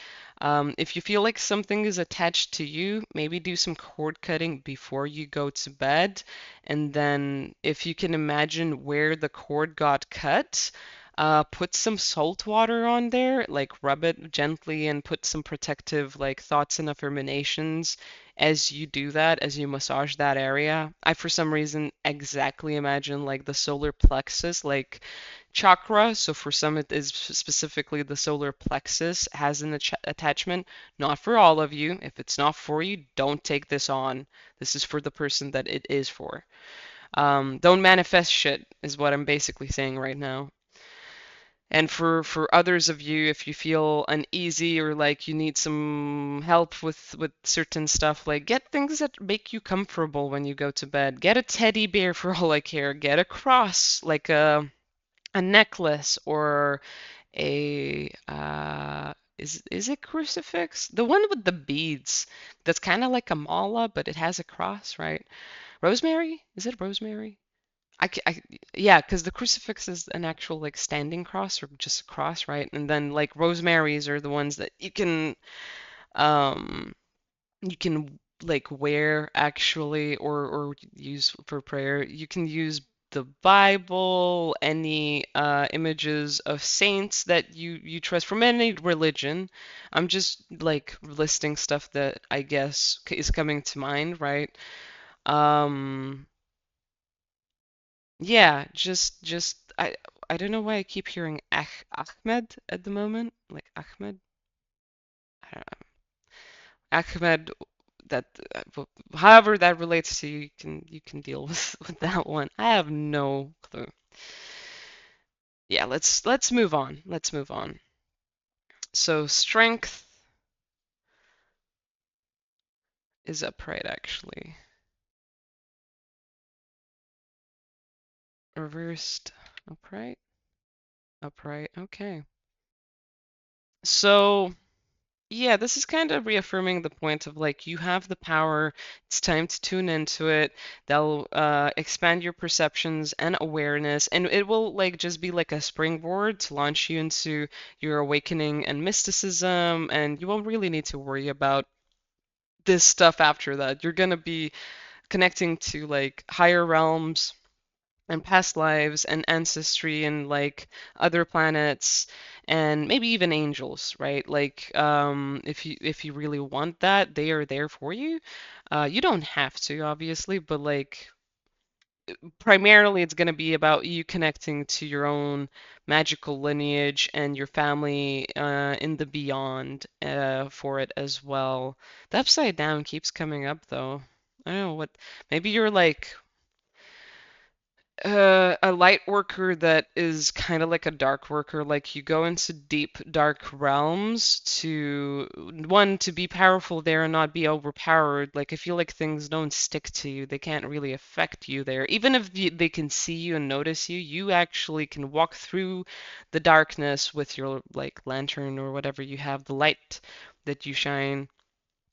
If you feel like something is attached to you, maybe do some cord cutting before you go to bed. And then, if you can imagine where the cord got cut, put some salt water on there, like rub it gently and put some protective, like thoughts and affirmations as you do that, as you massage that area. I, for some reason, exactly imagine like the solar plexus, like chakra. So for some, it is specifically the solar plexus has an attachment. Not for all of you. If it's not for you, don't take this on. This is for the person that it is for. Don't manifest shit, is what I'm basically saying right now. And for others of you, if you feel uneasy or like you need some help with certain stuff, like get things that make you comfortable when you go to bed. Get a teddy bear for all I care. Get a cross, like a necklace or a is it crucifix? The one with the beads. That's kind of like a mala, but it has a cross, right? Rosemary? Is it rosemary? Yeah, because the crucifix is an actual like standing cross or just a cross, right? And then like rosaries are the ones that um you can like wear actually or use for prayer. You can use the Bible, any images of saints that you trust from any religion. I'm just like listing stuff that I guess is coming to mind, right? Um Yeah, just I don't know why I keep hearing Ahmed at the moment, like Ahmed. I don't know. Ahmed, that however that relates to you, you can deal with that one. I have no clue. Yeah, let's move on. Let's move on. So strength is upright actually. Reversed upright. Upright. Okay. So Yeah, this is kind of reaffirming the point of like you have the power. It's time to tune into it. That'll expand your perceptions and awareness, and it will like just be like a springboard to launch you into your awakening and mysticism, and you won't really need to worry about this stuff after that. You're gonna be connecting to like higher realms and past lives and ancestry and like other planets and maybe even angels, right? Like if you really want that, they are there for you. You don't have to, obviously, but like primarily it's going to be about you connecting to your own magical lineage and your family in the beyond for it as well. The upside down keeps coming up though. I don't know what, maybe you're like a light worker that is kind of like a dark worker. Like you go into deep, dark realms to one to be powerful there and not be overpowered. Like I feel like things don't stick to you. They can't really affect you there. Even if they can see you and notice you, you actually can walk through the darkness with your like lantern or whatever you have, the light that you shine,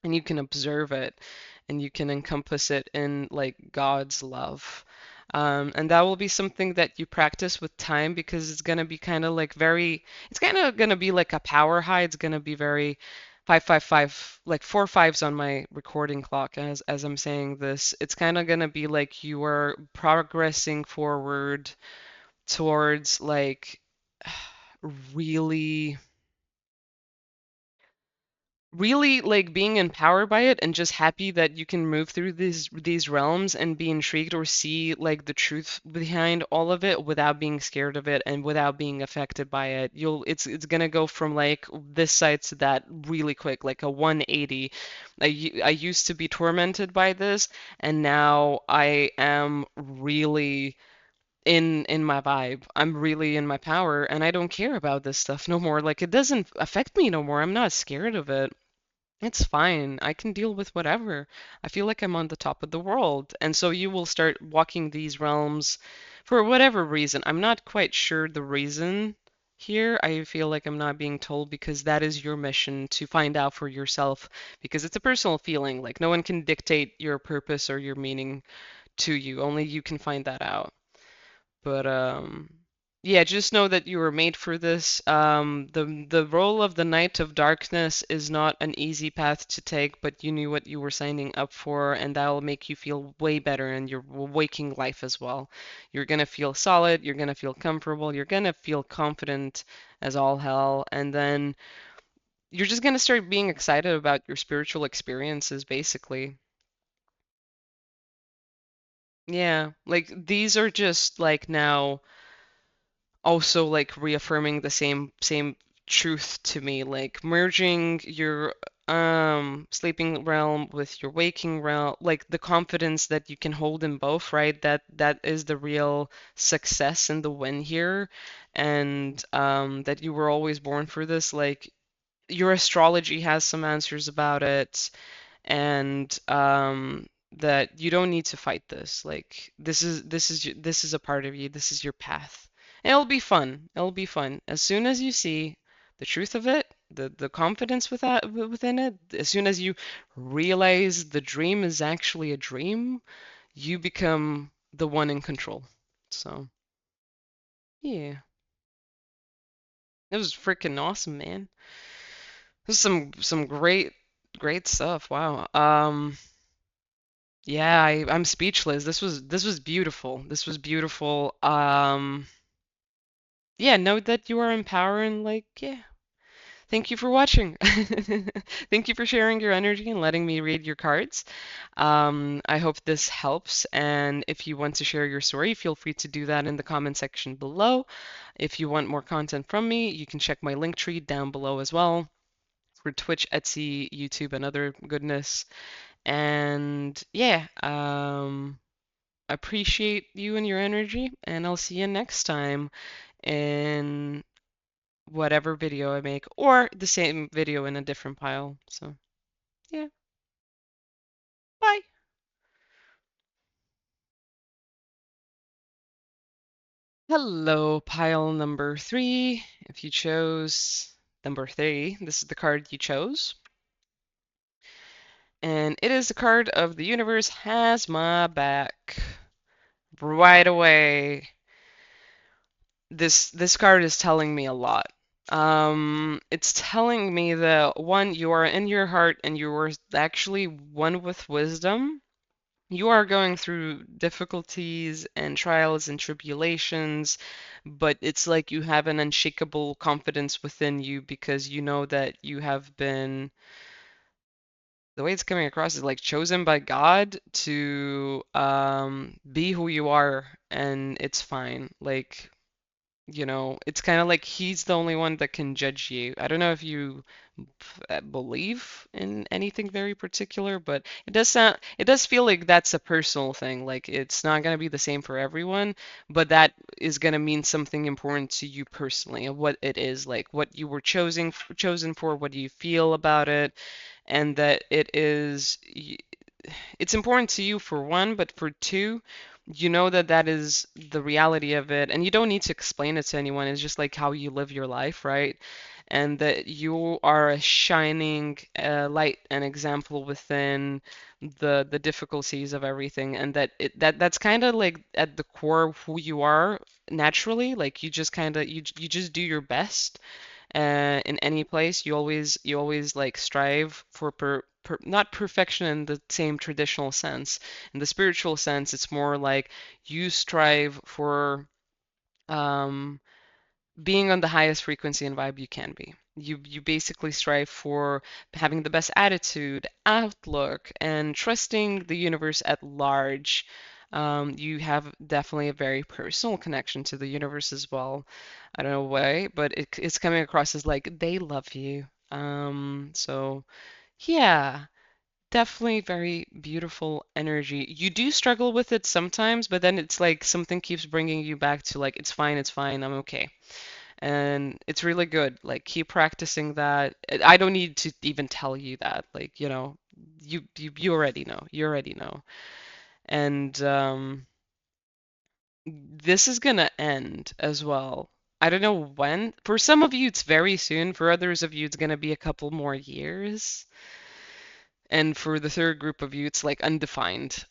and you can observe it and you can encompass it in like God's love. And that will be something that you practice with time because it's going to be kind of like very, it's kind of going to be like a power high. It's going to be very 555, like four fives on my recording clock as I'm saying this. It's kind of going to be like you are progressing forward towards like really really like being empowered by it and just happy that you can move through these realms and be intrigued or see like the truth behind all of it without being scared of it and without being affected by it. You'll it's gonna go from like this side to that really quick, like a 180. I used to be tormented by this, and now I am really in my vibe. I'm really in my power, and I don't care about this stuff no more. Like it doesn't affect me no more. I'm not scared of it. It's fine. I can deal with whatever. I feel like I'm on the top of the world. And so you will start walking these realms for whatever reason. I'm not quite sure the reason here. I feel like I'm not being told because that is your mission to find out for yourself because it's a personal feeling. Like no one can dictate your purpose or your meaning to you. Only you can find that out. But yeah, just know that you were made for this. The role of the Knight of Darkness is not an easy path to take, but you knew what you were signing up for, and that'll make you feel way better in your waking life as well. You're gonna feel solid, you're gonna feel comfortable, you're gonna feel confident as all hell, and then you're just gonna start being excited about your spiritual experiences, basically. Yeah, like these are just like now also like reaffirming the same truth to me, like merging your sleeping realm with your waking realm, like the confidence that you can hold in both, right? That is the real success and the win here, and that you were always born for this. Like your astrology has some answers about it, and that you don't need to fight this. Like this is a part of you. This is your path. And it'll be fun. It'll be fun. As soon as you see the truth of it, the confidence with that within it, as soon as you realize the dream is actually a dream, you become the one in control. So, yeah. It was freaking awesome, man. This is some great stuff. Wow. Yeah, I'm speechless. This was beautiful. This was beautiful. Yeah, know that you are empowering, like, yeah. Thank you for watching. Thank you for sharing your energy and letting me read your cards. I hope this helps. And if you want to share your story, feel free to do that in the comment section below. If you want more content from me, you can check my link tree down below as well for Twitch, Etsy, YouTube, and other goodness. And yeah, appreciate you and your energy, and I'll see you next time in whatever video I make, or the same video in a different pile. So, yeah, bye. Hello, pile number 3, if you chose number three. This is the card you chose, and it is the card of the universe has my back. Right away, this card is telling me a lot. It's telling me that one, you are in your heart and you are actually one with wisdom. You are going through difficulties and trials and tribulations, but it's like you have an unshakable confidence within you because you know that you have been, the way it's coming across is like chosen by God to be who you are, and it's fine. Like, it's kind of like he's the only one that can judge you. I don't know if you believe in anything very particular, but it does feel like that's a personal thing. Like it's not going to be the same for everyone, but that is going to mean something important to you personally, and what it is, like what you were chosen for, what do you feel about it, and that it's important to you for one, but for two, you know that that is the reality of it, and you don't need to explain it to anyone. It's just like how you live your life, right? And that you are a shining light and example within the difficulties of everything, and that's kind of like at the core of who you are naturally. Like you just kind of you just do your best in any place. You always like strive for not perfection in the same traditional sense. In the spiritual sense, it's more like you strive for um, being on the highest frequency and vibe you can be. You basically strive for having the best attitude, outlook, and trusting the universe at large. You have definitely a very personal connection to the universe as well. I don't know why, but it's coming across as like they love you. So yeah, definitely very beautiful energy. You do struggle with it sometimes, but then it's like something keeps bringing you back to like it's fine, I'm okay, and it's really good. Like keep practicing that. I don't need to even tell you that. Like, you already know. You already know. And this is gonna end as well. I don't know when. For some of you, it's very soon. For others of you, it's gonna be a couple more years. And for the third group of you, it's like undefined.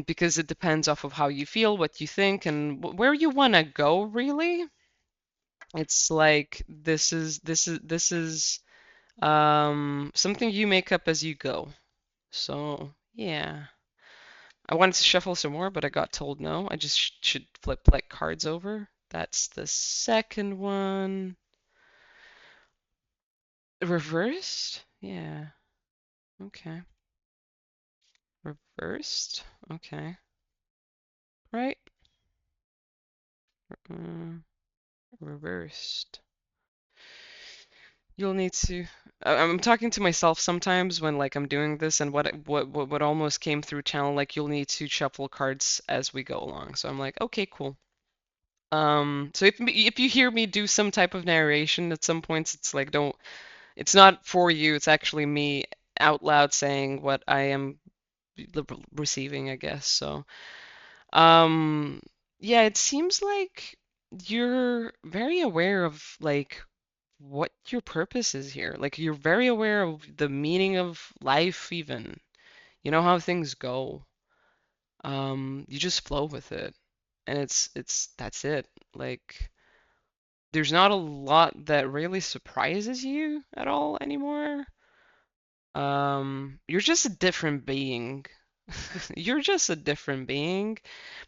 Because it depends off of how you feel, what you think, and where you wanna go, really. It's like this is something you make up as you go. So, yeah. I wanted to shuffle some more, but I got told no. I just should flip like cards over. That's the second one. Reversed? Yeah. Okay. Reversed? Okay. Right. Uh, reversed. You'll need to. I'm talking to myself sometimes when like I'm doing this, and what almost came through channel, like you'll need to shuffle cards as we go along. So I'm like, okay, cool. So if you hear me do some type of narration at some points, it's like don't. It's not for you. It's actually me out loud saying what I am receiving, I guess. So, um, yeah, it seems like you're very aware of like what your purpose is here. Like you're very aware of the meaning of life even. You know how things go. You just flow with it. And it's that's it. Like there's not a lot that really surprises you at all anymore. You're just a different being. You're just a different being.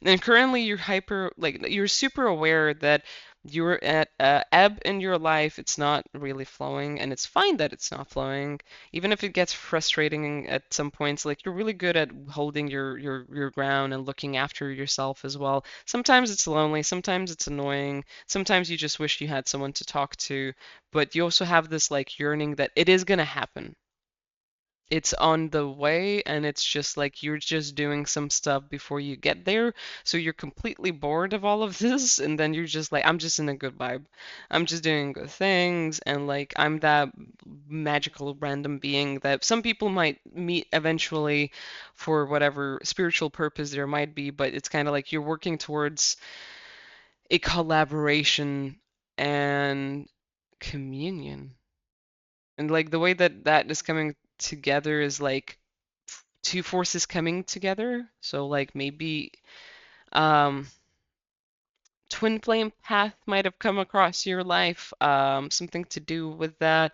And currently you're super aware that you're at ebb in your life. It's not really flowing, and it's fine that it's not flowing. Even if it gets frustrating at some points, like you're really good at holding your ground and looking after yourself as well. Sometimes it's lonely, sometimes it's annoying, sometimes you just wish you had someone to talk to, but you also have this like yearning that it is gonna happen. It's on the way, and it's just like you're just doing some stuff before you get there, so you're completely bored of all of this, and then you're just like, I'm just in a good vibe, I'm just doing good things, and like I'm that magical random being that some people might meet eventually for whatever spiritual purpose there might be, but it's kind of like you're working towards a collaboration and communion. And like the way that that is coming together is like two forces coming together. So like maybe um twin flame path might have come across your life, something to do with that.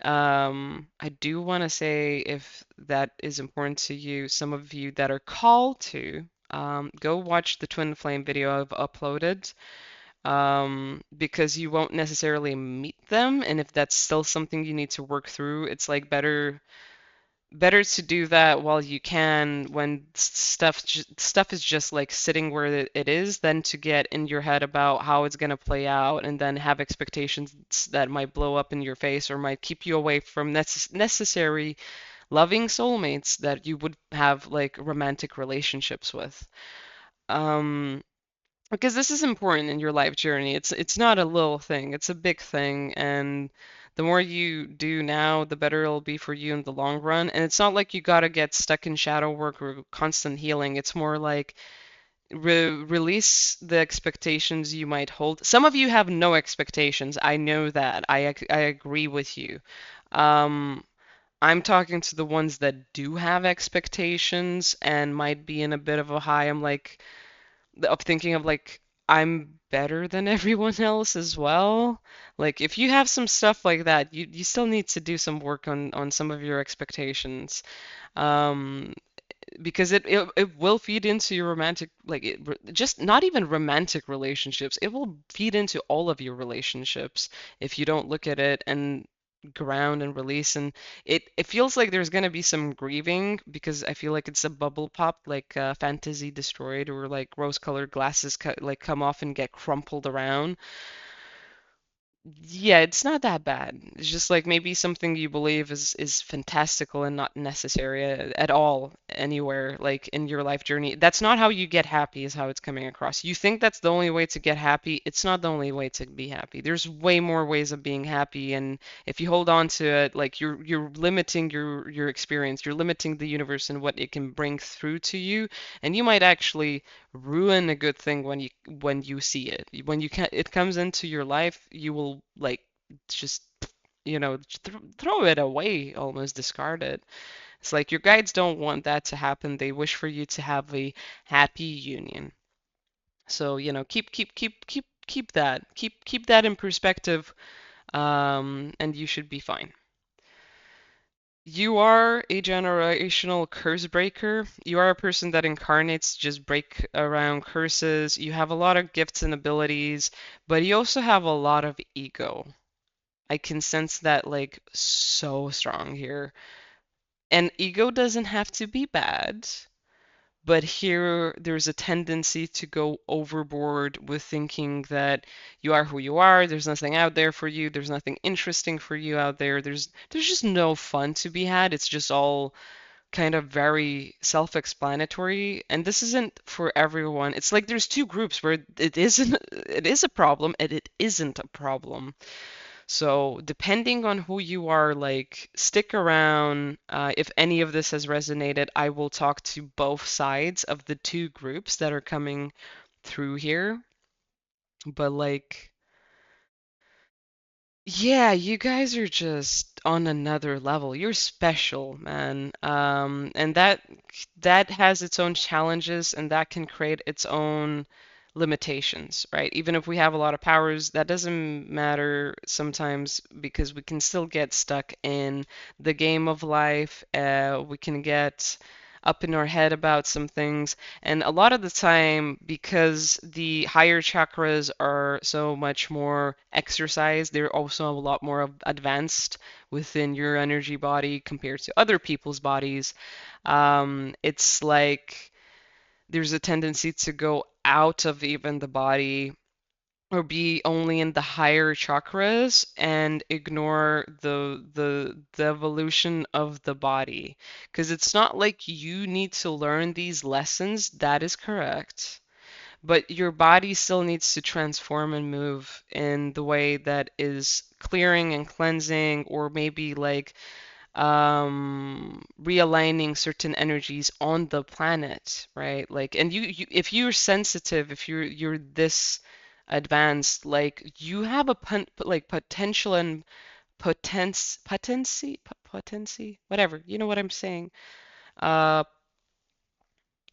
I do want to say if that is important to you, some of you that are called to, go watch the twin flame video I've uploaded, because you won't necessarily meet them, and if that's still something you need to work through, it's like better to do that while you can when stuff is just like sitting where it is than to get in your head about how it's going to play out and then have expectations that might blow up in your face or might keep you away from necessary loving soulmates that you would have like romantic relationships with. Um, because this is important in your life journey. It's not a little thing, it's a big thing, and the more you do now, the better it'll be for you in the long run. And it's not like you gotta get stuck in shadow work or constant healing. It's more like release the expectations you might hold. Some of you have no expectations. I know that. I agree with you. Um, I'm talking to the ones that do have expectations and might be in a bit of a high. I'm like of thinking of like I'm better than everyone else as well. Like if you have some stuff like that, you still need to do some work on some of your expectations. Um, because it will feed into your romantic like just not even romantic relationships. It will feed into all of your relationships if you don't look at it and ground and release. And it feels like there's going to be some grieving because I feel like it's a bubble pop, like fantasy destroyed, or like rose-colored glasses like come off and get crumpled around. Yeah, it's not that bad. It's just like maybe something you believe is fantastical and not necessary at all anywhere like in your life journey. That's not how you get happy, is how it's coming across. You think that's the only way to get happy. It's not the only way to be happy. There's way more ways of being happy, and if you hold on to it, like you're limiting your experience. You're limiting the universe and what it can bring through to you, and you might actually ruin a good thing when you see it. When you can it comes into your life, you will like just throw it away, almost discard it. It's like your guides don't want that to happen. They wish for you to have a happy union. So, keep that in perspective, and you should be fine. You are a generational curse breaker. You are a person that incarnates just break around curses. You have a lot of gifts and abilities, but you also have a lot of ego. I can sense that like so strong here. And ego doesn't have to be bad. But here, there's a tendency to go overboard with thinking that you are who you are. There's nothing out there for you. There's nothing interesting for you out there. There's just no fun to be had. It's just all kind of very self-explanatory. And this isn't for everyone. It's like there's two groups where it is a problem and it isn't a problem. So, depending on who you are, like, stick around. If any of this has resonated, I will talk to both sides of the two groups that are coming through here. But, like, yeah, you guys are just on another level. You're special, man. And that has its own challenges and that can create its own limitations, right? Even if we have a lot of powers, that doesn't matter sometimes because we can still get stuck in the game of life. We can get up in our head about some things. And a lot of the time, because the higher chakras are so much more exercised, they're also a lot more advanced within your energy body compared to other people's bodies. It's like there's a tendency to go out of even the body or be only in the higher chakras and ignore the evolution of the body, because it's not like you need to learn these lessons. That is correct, but your body still needs to transform and move in the way that is clearing and cleansing, or maybe like realigning certain energies on the planet, right? Like, and if you're sensitive, if you're this advanced, like you have a like potential and potency, whatever. You know what I'm saying? Uh,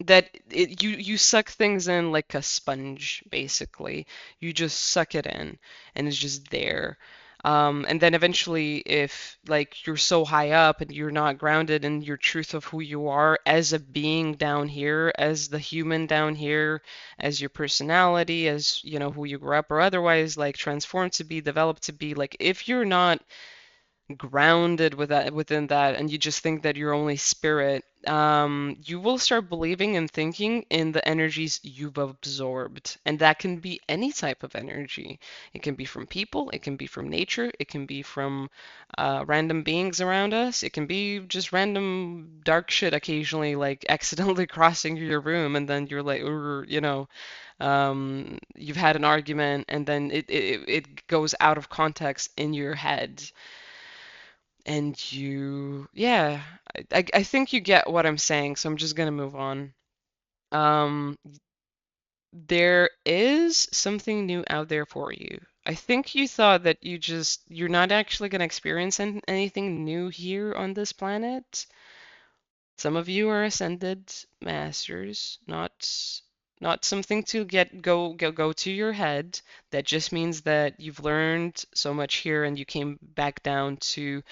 that you suck things in like a sponge, basically. You just suck it in, and it's just there. And then eventually, if like you're so high up and you're not grounded in your truth of who you are as a being down here, as the human down here, as your personality, as you know who you grew up or otherwise like transformed to be, developed to be, like if you're not grounded with that, within that, and you just think that you're only spirit, you will start believing and thinking in the energies you've absorbed. And that can be any type of energy. It can be from people, it can be from nature, it can be from random beings around us, it can be just random dark shit occasionally, like accidentally crossing your room, and then you're like, you know, you've had an argument, and then it goes out of context in your head and you, yeah, I think you get what I'm saying, so I'm just gonna move on. Um, there is something new out there for you. I think you thought that you're not actually gonna experience anything new here on this planet. Some of you are ascended masters, not something to go to your head. That just means that you've learned so much here and you came back down to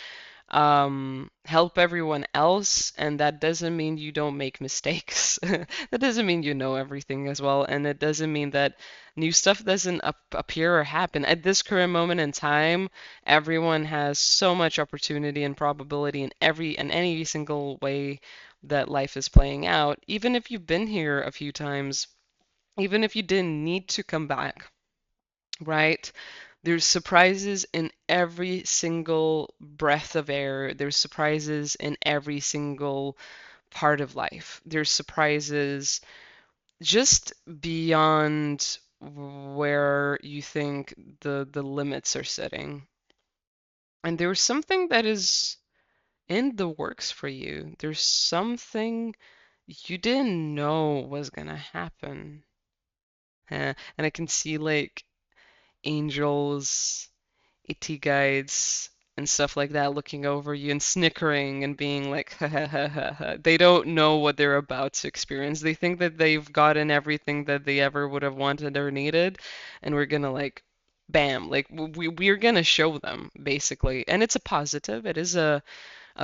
help everyone else, and that doesn't mean you don't make mistakes. That doesn't mean you know everything as well, and it doesn't mean that new stuff doesn't appear or happen. At this current moment in time, everyone has so much opportunity and probability in any single way that life is playing out. Even if you've been here a few times, even if you didn't need to come back, right? There's surprises in every single breath of air. There's surprises in every single part of life. There's surprises just beyond where you think the limits are sitting. And there's something that is in the works for you. There's something you didn't know was gonna happen. And I can see like angels, ET guides and stuff like that looking over you and snickering and being like, ha ha ha ha ha. They don't know what they're about to experience. They think that they've gotten everything that they ever would have wanted or needed, and we're gonna like, bam, like we're gonna show them basically. And it's a positive. It is a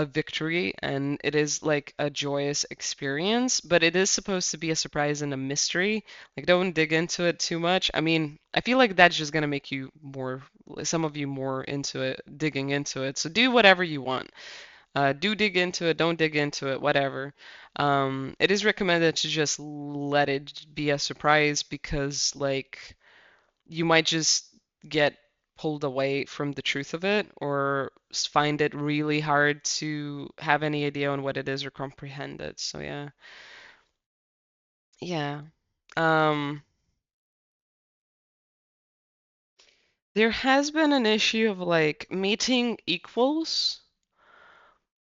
victory and it is like a joyous experience, but it is supposed to be a surprise and a mystery. Like, don't dig into it too much. I mean, I feel like that's just gonna make you more, some of you more into it, digging into it. So do whatever you want. Do dig into it, don't dig into it, whatever. It is recommended to just let it be a surprise because, like, you might just get pulled away from the truth of it or find it really hard to have any idea on what it is or comprehend it. So yeah. Yeah. Um, there has been an issue of like meeting equals.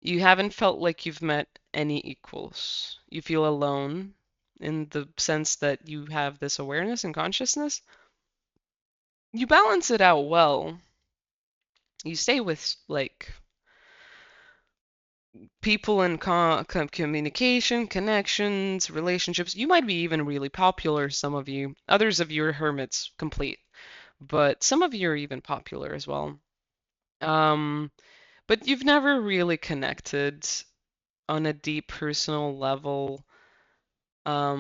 You haven't felt like you've met any equals. You feel alone in the sense that you have this awareness and consciousness. You balance it out well. You stay with like people in communication, connections, relationships. You might be even really popular, some of you. Others of you are hermits, complete. But some of you are even popular as well. Um, but you've never really connected on a deep personal level.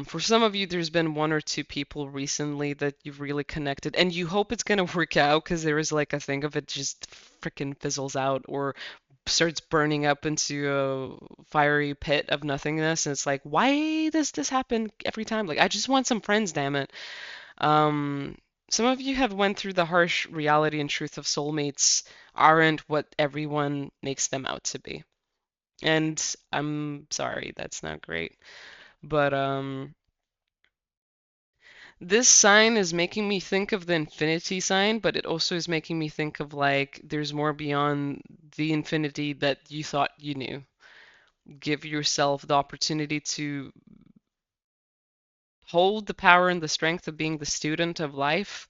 For some of you, there's been one or two people recently that you've really connected, and you hope it's gonna work out because there is like a thing of it just freaking fizzles out or starts burning up into a fiery pit of nothingness. And it's like, why does this happen every time? Like, I just want some friends, damn it. Um, some of you have went through the harsh reality and truth of soulmates aren't what everyone makes them out to be. And I'm sorry, that's not great. But this sign is making me think of the infinity sign, but it also is making me think of like there's more beyond the infinity that you thought you knew. Give yourself the opportunity to hold the power and the strength of being the student of life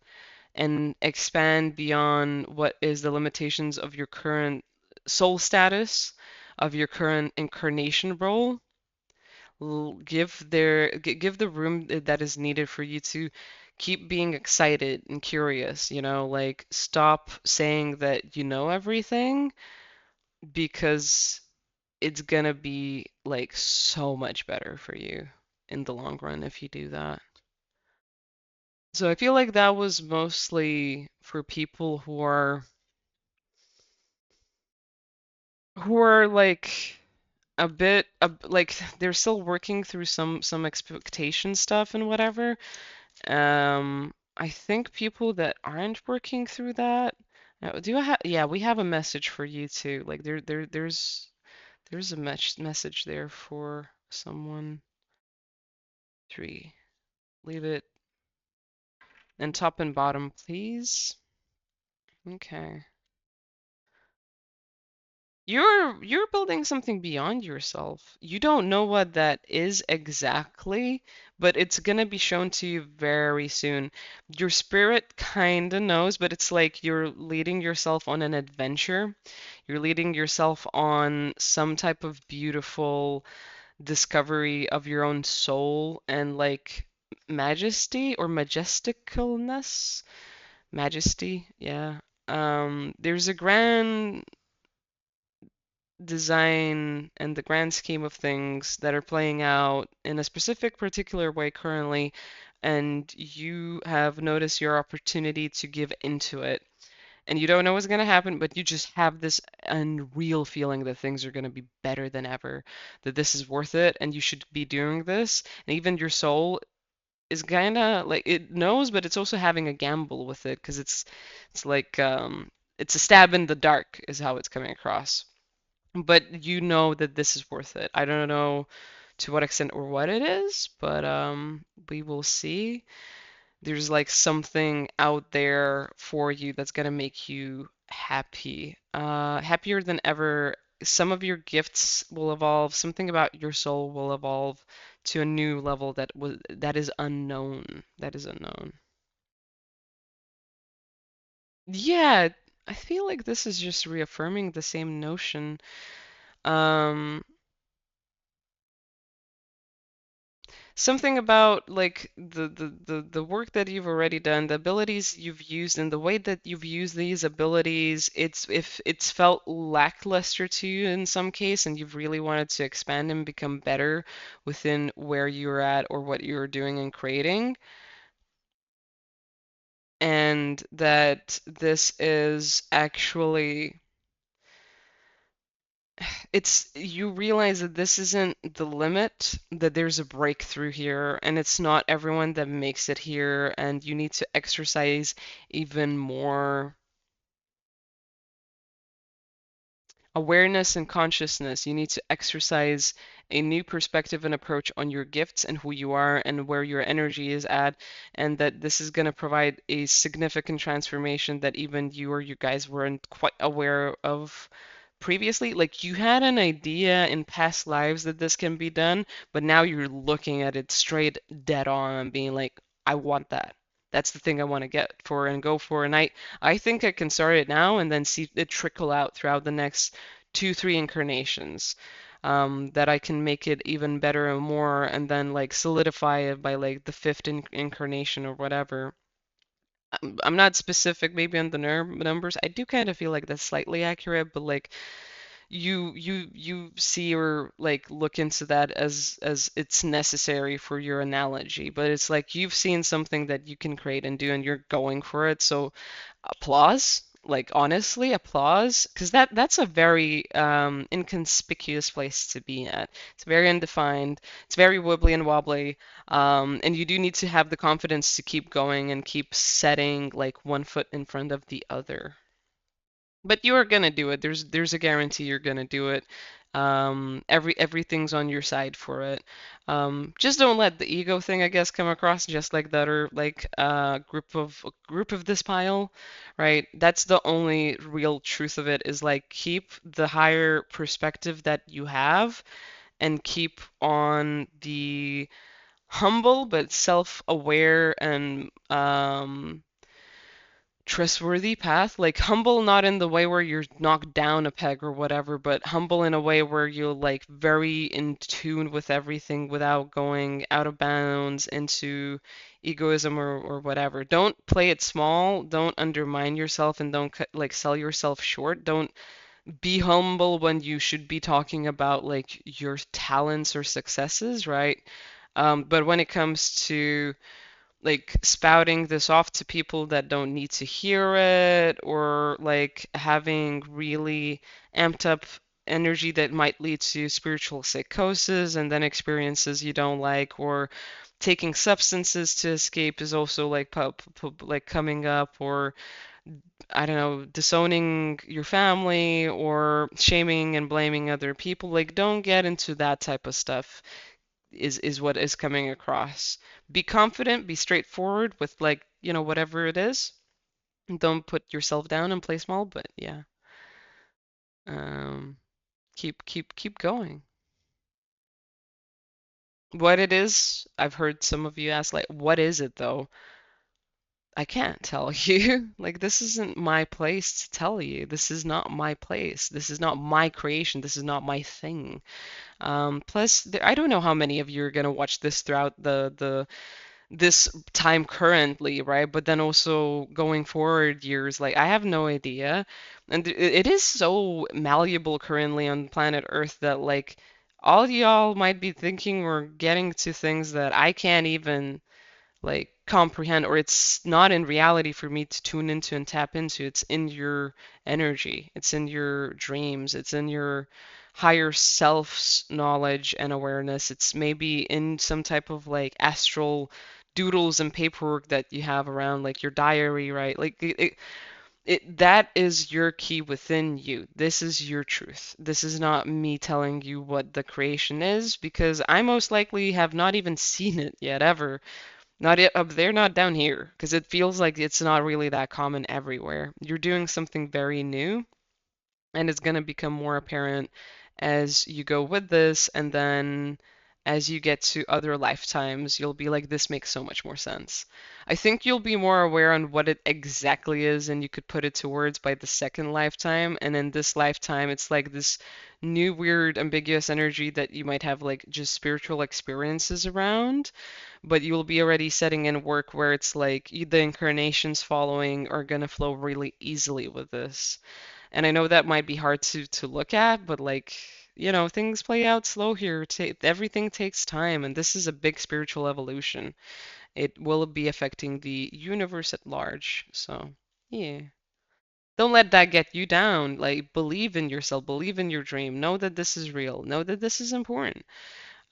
and expand beyond what is the limitations of your current soul status, of your current incarnation role. Give the room that is needed for you to keep being excited and curious, like stop saying that you know everything because it's gonna be like so much better for you in the long run if you do that. So I feel like that was mostly for people who are like like they're still working through some expectation stuff and whatever. I think people that aren't working through that, do I have, yeah, we have a message for you too. Like there's a message there for someone. Three. Leave it and top and bottom, please. Okay. You're building something beyond yourself. You don't know what that is exactly, but it's gonna be shown to you very soon. Your spirit kinda knows, but it's like you're leading yourself on an adventure. You're leading yourself on some type of beautiful discovery of your own soul and like majesty or majesticalness. Majesty, yeah. There's a grand design and the grand scheme of things that are playing out in a specific particular way currently, and you have noticed your opportunity to give into it. And you don't know what's going to happen, but you just have this unreal feeling that things are going to be better than ever, that this is worth it, and you should be doing this. And even your soul is kind of like it knows, but it's also having a gamble with it because it's like it's a stab in the dark is how it's coming across. But you know that this is worth it. I don't know to what extent or what it is, but we will see. There's like something out there for you that's gonna make you happy, happier than ever. Some of your gifts will evolve. Something about your soul will evolve to a new level that is unknown. That is unknown. Yeah, I feel like this is just reaffirming the same notion. Um, Something about like the work that you've already done, the abilities you've used, and the way that you've used these abilities, it's if it's felt lackluster to you in some case, and you've really wanted to expand and become better within where you're at or what you're doing and creating, and that this is actually it's you realize that this isn't the limit, that there's a breakthrough here, and it's not everyone that makes it here, and you need to exercise even more awareness and consciousness. You need to exercise a new perspective and approach on your gifts and who you are and where your energy is at, and that this is going to provide a significant transformation that even you or you guys weren't quite aware of previously. Like you had an idea in past lives that this can be done, but now you're looking at it straight dead on and being like, I want that. That's the thing I want to get for and go for. And I think I can start it now and then see it trickle out throughout the next two, three incarnations. That I can make it even better and more, and then like solidify it by like the fifth incarnation or whatever. I'm not specific maybe on the numbers. I do kind of feel like that's slightly accurate, but like you see or like look into that as it's necessary for your analogy, but it's like you've seen something that you can create and do and you're going for it. So applause, like honestly applause, because that's a very inconspicuous place to be at. It's very undefined, it's very wibbly and wobbly, and you do need to have the confidence to keep going and keep setting like one foot in front of the other. But you are gonna do it. There's a guarantee you're gonna do it. Everything's on your side for it. Just don't let the ego thing, I guess, come across just like the other like group of this pile, right? That's the only real truth of it is like keep the higher perspective that you have and keep on the humble but self-aware and trustworthy path, like humble not in the way where you're knocked down a peg or whatever, but humble in a way where you're like very in tune with everything without going out of bounds into egoism or whatever. Don't play it small, don't undermine yourself and don't like sell yourself short. Don't be humble when you should be talking about like your talents or successes, right? But when it comes to like spouting this off to people that don't need to hear it, or like having really amped up energy that might lead to spiritual psychosis and then experiences you don't like, or taking substances to escape is also like like coming up, or I don't know, disowning your family or shaming and blaming other people. Like, don't get into that type of stuff is what is coming across. Be confident, be straightforward with like, whatever it is. Don't put yourself down and play small, but yeah. Um, keep going. What it is, I've heard some of you ask like, what is it though? I can't tell you. Like, this isn't my place to tell you. This is not my place. This is not my creation. This is not my thing. Plus, I don't know how many of you are gonna watch this throughout the this time currently, right? But then also going forward years, like I have no idea. And it is so malleable currently on planet Earth that like all y'all might be thinking or getting to things that I can't even like comprehend, or it's not in reality for me to tune into and tap into. It's in your energy, it's in your dreams, it's in your higher self's knowledge and awareness. It's maybe in some type of like astral doodles and paperwork that you have around like your diary, right? Like that is your key within you. This is your truth. This is not me telling you what the creation is, because I most likely have not even seen it yet ever. Not yet up there, not down here, because it feels like it's not really that common everywhere. You're doing something very new, and it's going to become more apparent as you go with this, and then as you get to other lifetimes, you'll be like, this makes so much more sense. I think you'll be more aware on what it exactly is, and you could put it to words by the second lifetime. And in this lifetime, it's like this new, weird, ambiguous energy that you might have like just spiritual experiences around, but you'll be already setting in work where it's like the incarnations following are gonna flow really easily with this. And I know that might be hard to look at, but like, things play out slow here. Everything takes time, and this is a big spiritual evolution. It will be affecting the universe at large. So, yeah. Don't let that get you down. Like, believe in yourself, believe in your dream. Know that this is real. Know that this is important.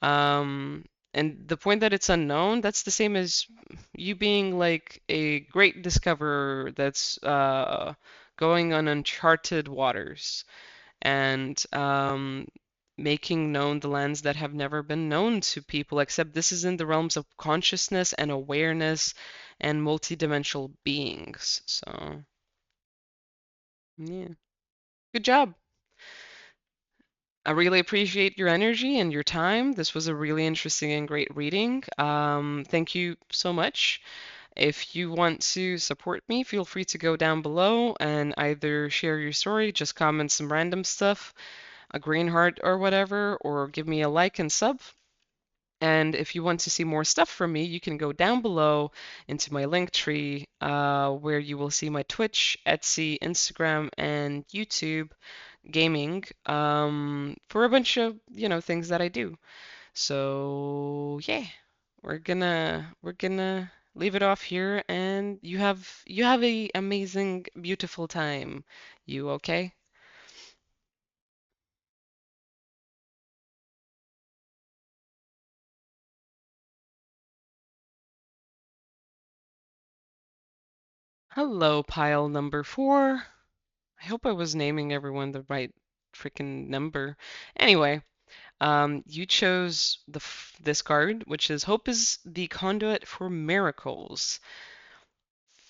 Um, and the point that it's unknown, that's the same as you being like a great discoverer that's going on uncharted waters and making known the lands that have never been known to people, except this is in the realms of consciousness and awareness and multidimensional beings. So, yeah, good job. I really appreciate your energy and your time. This was a really interesting and great reading. Thank you so much. If you want to support me, feel free to go down below and either share your story, just comment some random stuff, a green heart or whatever, or give me a like and sub. And if you want to see more stuff from me, you can go down below into my link tree, where you will see my Twitch, Etsy, Instagram, and YouTube gaming, for a bunch of, things that I do. So yeah, we're gonna leave it off here, and you have a amazing, beautiful time. You okay? Hello, pile number four. I hope I was naming everyone the right freaking number. Anyway, you chose this card, which is Hope is the conduit for miracles.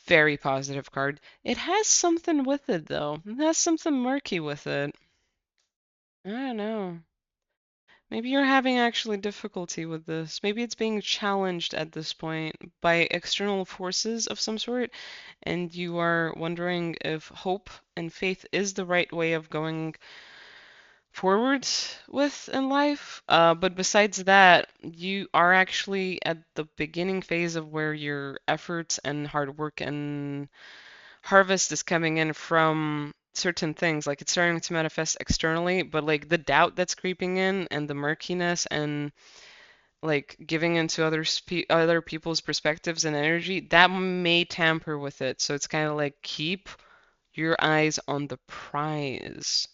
Very positive card. It has something with it though. It has something murky with it. I don't know. Maybe you're having actually difficulty with this. Maybe it's being challenged at this point by external forces of some sort, and you are wondering if hope and faith is the right way of going forward with in life. But besides that, you are actually at the beginning phase of where your efforts and hard work and harvest is coming in from certain things. Like it's starting to manifest externally, but like the doubt that's creeping in and the murkiness and like giving into other people's perspectives and energy, that may tamper with it. So it's kind of like keep your eyes on the prize.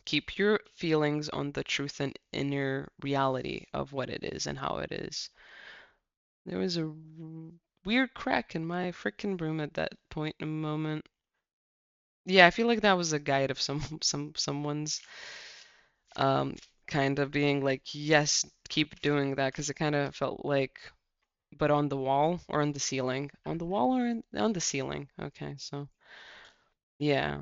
Keep your feelings on the truth and inner reality of what it is and how it is. There was a weird crack in my frickin' broom at that point in a moment. Yeah, I feel like that was a guide of someone's um kind of being like, yes, keep doing that because it kind of felt like but on the wall or on the ceiling? On the wall or on the ceiling? Okay, so yeah.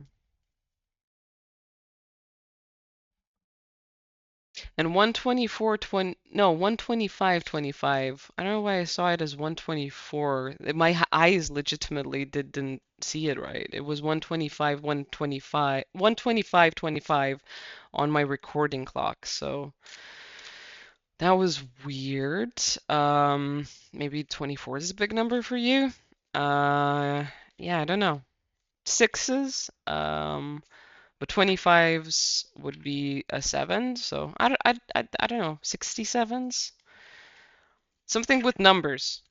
And 124 20 no, 125 25. I don't know why I saw it as 124. My eyes legitimately didn't see it right. It was 125 125 125 25 on my recording clock. So that was weird. Maybe 24 is a big number for you. Uh, yeah, I don't know. Sixes. But 25s would be a 7, so I don't know, 67s? Something with numbers.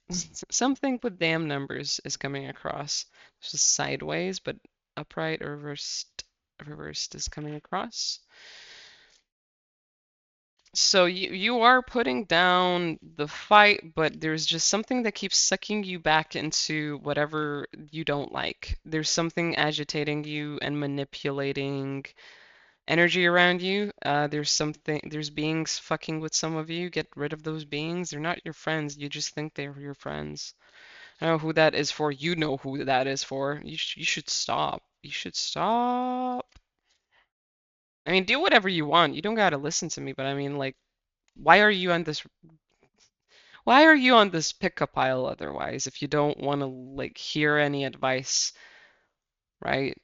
Something with damn numbers is coming across. Just sideways, but upright or reversed is coming across. So you are putting down the fight, but there's just something that keeps sucking you back into whatever you don't like. There's something agitating you and manipulating energy around you. There's beings fucking with some of you. Get rid of those beings. They're not your friends. You just think they're your friends. I don't know who that is for. You know who that is for. You should stop. You should stop. I mean, do whatever you want. You don't gotta listen to me, but I mean, like, why are you on this? Why are you on this pickup pile otherwise? If you don't want to like hear any advice, right?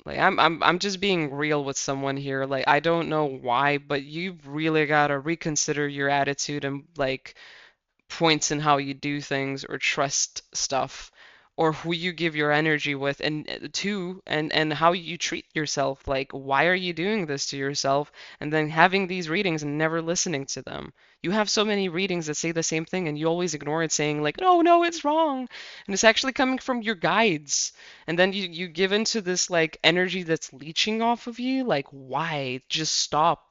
Like I'm just being real with someone here. Like I don't know why, but you've really got to reconsider your attitude and like points in how you do things or trust stuff or who you give your energy with and to and how you treat yourself. Like why are you doing this to yourself and then having these readings and never listening to them? You have so many readings that say the same thing and you always ignore it saying like no no it's wrong and it's actually coming from your guides and then you give into this like energy that's leeching off of you like why just stop.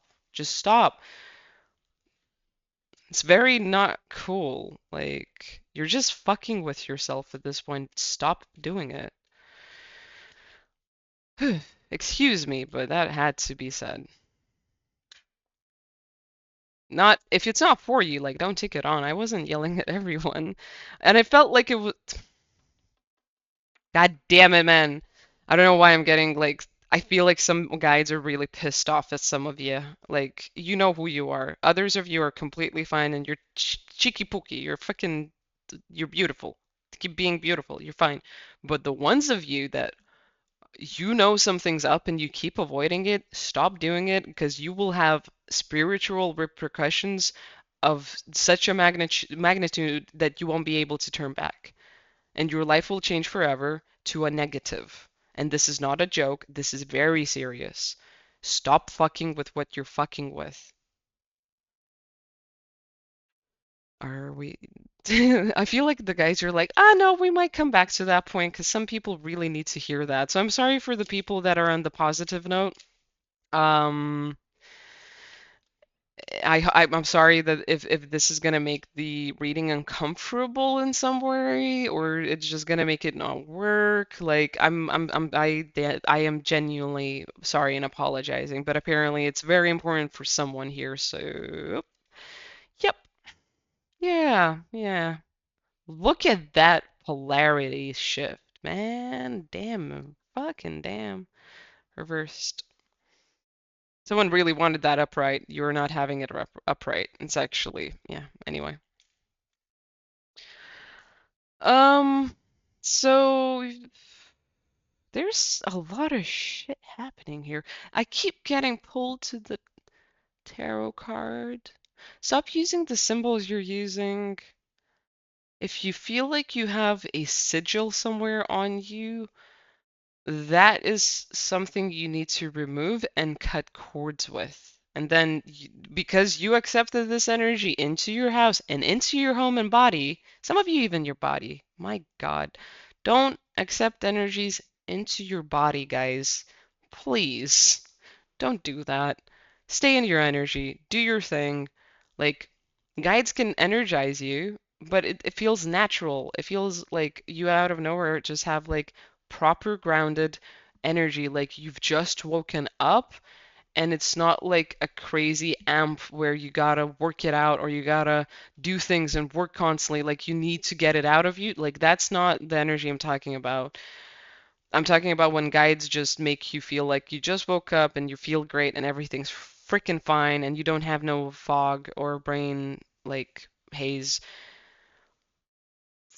It's very not cool. Like, you're just fucking with yourself at this point. Stop doing it. Excuse me, but that had to be said. Not, if it's not for you, like, don't take it on. I wasn't yelling at everyone. And I felt like it was, God damn it, man. I don't know why I'm getting, like, I feel like some guides are really pissed off at some of you. Like, you know who you are. Others of you are completely fine and you're cheeky pooky. You're fucking you're beautiful. Keep being beautiful. You're fine. But the ones of you that you know something's up and you keep avoiding it, stop doing it because you will have spiritual repercussions of such a magnitude that you won't be able to turn back. And your life will change forever to a negative. And this is not a joke. This is very serious. Stop fucking with what you're fucking with. Are we? I feel like the guys are like, ah, no, we might come back to that point because some people really need to hear that. So I'm sorry for the people that are on the positive note. Um, I'm sorry that if this is gonna make the reading uncomfortable in some way, or it's just gonna make it not work. Like I am genuinely sorry and apologizing, but apparently it's very important for someone here. So, yep, yeah, yeah. Look at that polarity shift, man. Damn, fucking damn. Reversed. Someone really wanted that upright. You're not having it upright. It's actually, yeah, anyway. Um, so there's a lot of shit happening here. I keep getting pulled to the tarot card. Stop using the symbols you're using. If you feel like you have a sigil somewhere on you, that is something you need to remove and cut cords with. And then, because you accepted this energy into your house and into your home and body, some of you even your body, my God, don't accept energies into your body, guys. Please, don't do that. Stay in your energy, do your thing. Like, guides can energize you, but it feels natural. It feels like you out of nowhere just have like proper grounded energy, like you've just woken up and it's not like a crazy amp where you gotta work it out or you gotta do things and work constantly, like you need to get it out of you. Like that's not the energy I'm talking about. I'm talking about when guides just make you feel like you just woke up and you feel great and everything's freaking fine and you don't have no fog or brain like haze.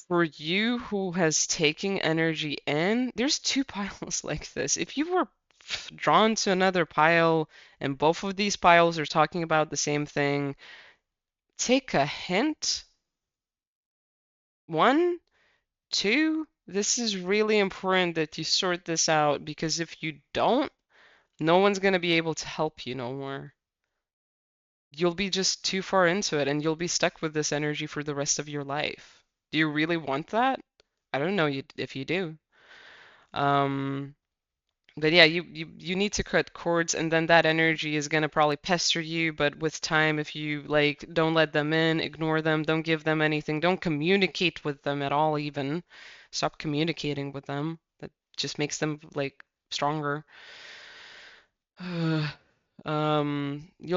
For you who has taken energy in, there's two piles like this. If you were drawn to another pile and both of these piles are talking about the same thing, take a hint. One, two, this is really important that you sort this out because if you don't, no one's going to be able to help you no more. You'll be just too far into it and you'll be stuck with this energy for the rest of your life. Do you really want that? I don't know if you do. Um, but yeah, you need to cut cords, and then that energy is gonna probably pester you. But with time, if you like, don't let them in, ignore them, don't give them anything, don't communicate with them at all, even stop communicating with them. That just makes them like stronger. You'll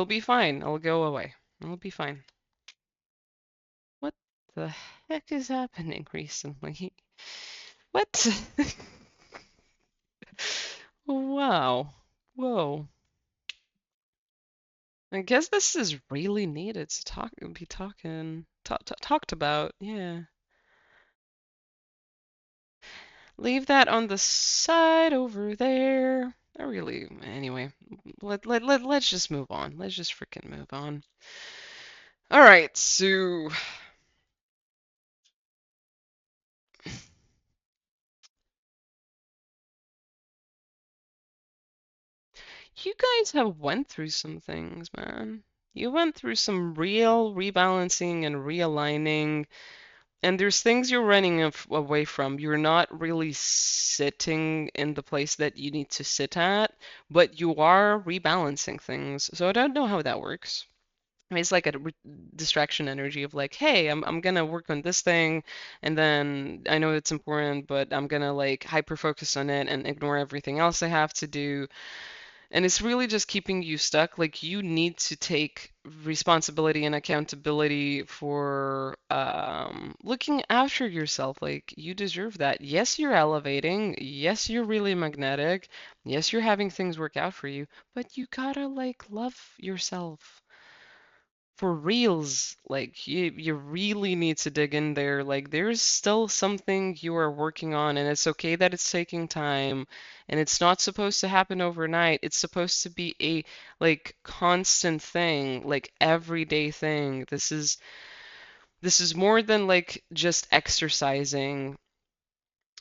be fine. I'll go away. I'll be fine. What the heck is happening recently? What? Wow. Whoa. I guess this is really needed to talked about. Yeah. Leave that on the side over there. I really, anyway, let's just move on. Let's just freaking move on. All right, so you guys have went through some things, man. You went through some real rebalancing and realigning. And there's things you're running away from. You're not really sitting in the place that you need to sit at, but you are rebalancing things. So I don't know how that works. I mean, it's like a distraction energy of like, hey, I'm gonna work on this thing, and then I know it's important, but I'm gonna like hyper focus on it and ignore everything else I have to do. And it's really just keeping you stuck. Like you need to take responsibility and accountability for looking after yourself. Like you deserve that. Yes, you're elevating. Yes, you're really magnetic. Yes, you're having things work out for you, but you gotta like love yourself for reals. Like you really need to dig in there. Like there's still something you are working on, and it's okay that it's taking time, and it's not supposed to happen overnight. It's supposed to be a like constant thing, like everyday thing. This is more than like just exercising.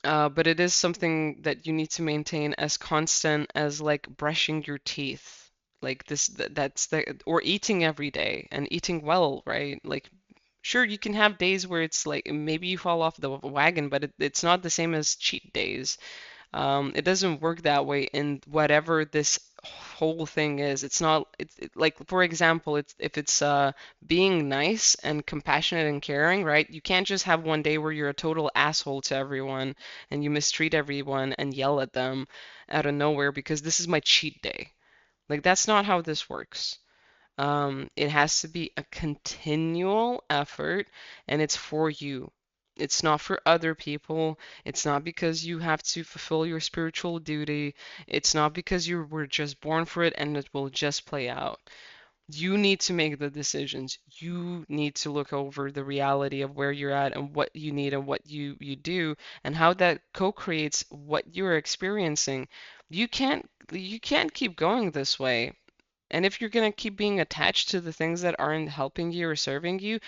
But it is something that you need to maintain as constant as like brushing your teeth. Like that's the or eating every day and eating well, right? Like sure you can have days where it's like maybe you fall off the wagon, but it's not the same as cheat days. It doesn't work that way in whatever this whole thing is. It's not, like, for example, it's if it's being nice and compassionate and caring, right? You can't just have one day where you're a total asshole to everyone and you mistreat everyone and yell at them out of nowhere because this is my cheat day. Like, that's not how this works. It has to be a continual effort and it's for you. It's not for other people. It's not because you have to fulfill your spiritual duty. It's not because you were just born for it and it will just play out. You need to make the decisions. You need to look over the reality of where you're at and what you need and what you do and how that co-creates what you're experiencing. You can't keep going this way. And if you're going to keep being attached to the things that aren't helping you or serving you,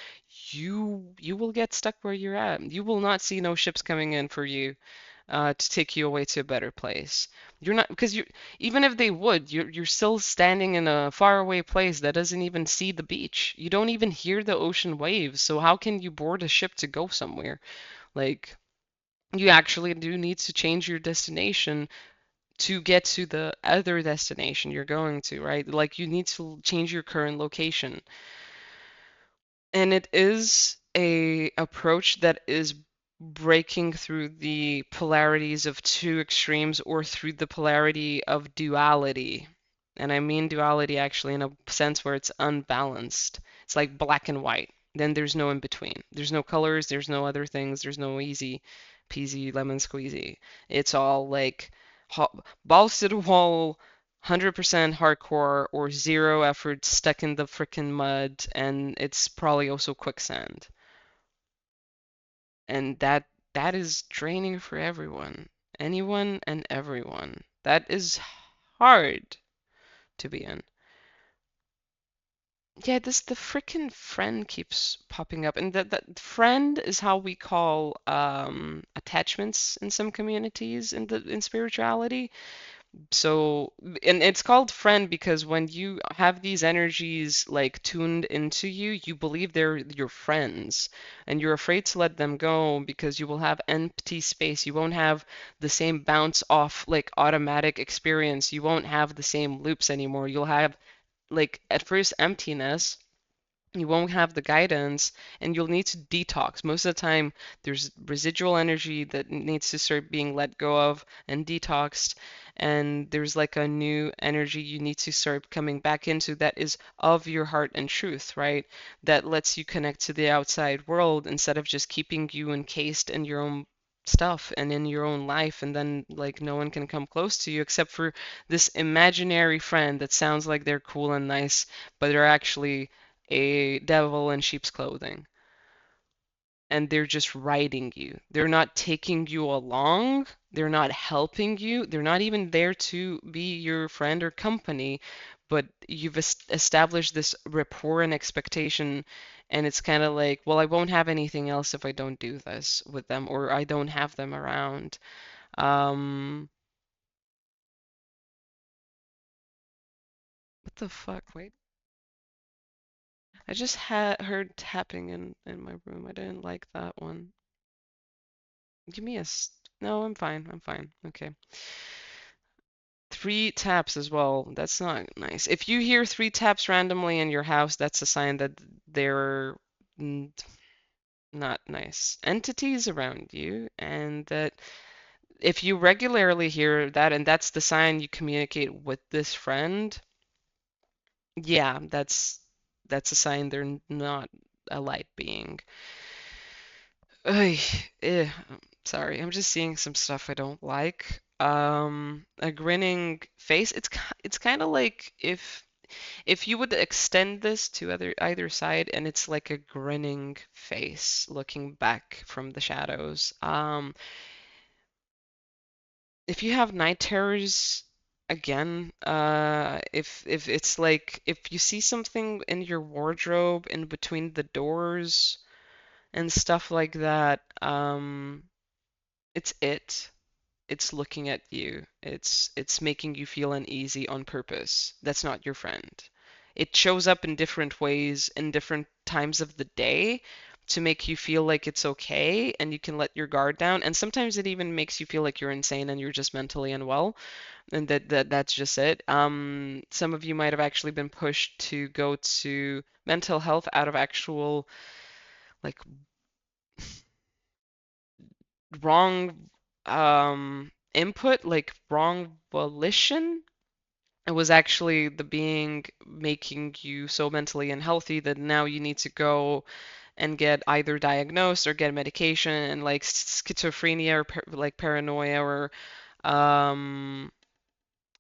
you will get stuck where you're at. You will not see no ships coming in for you to take you away to a better place. You're not because you even if they would, you're still standing in a faraway place that doesn't even see the beach. You don't even hear the ocean waves. So how can you board a ship to go somewhere? Like you actually do need to change your destination to get to the other destination you're going to, right? Like you need to change your current location. And it is a approach that is breaking through the polarities of two extremes or through the polarity of duality. And I mean duality actually in a sense where it's unbalanced. It's like black and white. Then there's no in between. There's no colors, there's no other things, there's no easy peasy lemon squeezy. It's all like balls to the wall, 100% hardcore or zero effort stuck in the freaking mud, and it's probably also quicksand. And that is draining for everyone. Anyone and everyone. That is hard to be in. Yeah, this the freaking friend keeps popping up, and that friend is how we call attachments in some communities in spirituality. So, and it's called friend because when you have these energies like tuned into you, you believe they're your friends, and you're afraid to let them go because you will have empty space. You won't have the same bounce off like automatic experience. You won't have the same loops anymore. You'll have like at first emptiness, you won't have the guidance, and you'll need to detox. Most of the time, there's residual energy that needs to start being let go of and detoxed, and there's like a new energy you need to start coming back into that is of your heart and truth, right? That lets you connect to the outside world instead of just keeping you encased in your own stuff and in your own life, and then like no one can come close to you except for this imaginary friend that sounds like they're cool and nice, but they're actually a devil in sheep's clothing, and they're just riding you. They're not taking you along. They're not helping you. They're not even there to be your friend or company, but you've established this rapport and expectation, and it's kind of like, well, I won't have anything else if I don't do this with them, or I don't have them around. Um, what the fuck? Wait. I just had heard tapping in my room. I didn't like that one. Give me a. No, I'm fine. I'm fine. Okay. Three taps as well. That's not nice. If you hear three taps randomly in your house, that's a sign that they're not nice entities around you, and that if you regularly hear that, and that's the sign you communicate with this friend, yeah, that's a sign they're not a light being. Ay, sorry, I'm just seeing some stuff I don't like. A grinning face. It's kind of like if you would extend this to either side, and it's like a grinning face looking back from the shadows. If you have night terrors, again, if it's like if you see something in your wardrobe in between the doors and stuff like that, it's it. It's looking at you. It's making you feel uneasy on purpose. That's not your friend. It shows up in different ways in different times of the day to make you feel like it's okay and you can let your guard down. And sometimes it even makes you feel like you're insane and you're just mentally unwell and that's just it. Some of you might have actually been pushed to go to mental health out of actual like wrong input, like wrong volition. It was actually the being making you so mentally unhealthy that now you need to go and get either diagnosed or get medication, and like schizophrenia or like paranoia or um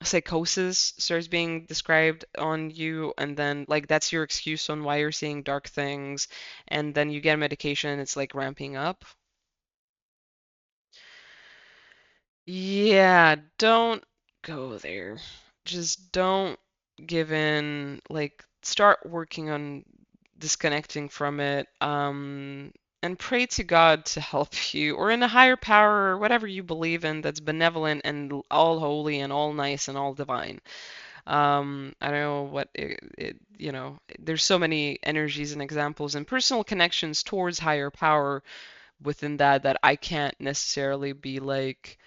psychosis starts being described on you, and then like that's your excuse on why you're seeing dark things, and then you get medication and it's like ramping up. Yeah, don't go there. Just don't give in. Like, start working on disconnecting from it. And pray to God to help you, or in a higher power, or whatever you believe in that's benevolent and all holy and all nice and all divine. I don't know what there's so many energies and examples and personal connections towards higher power within that I can't necessarily be like,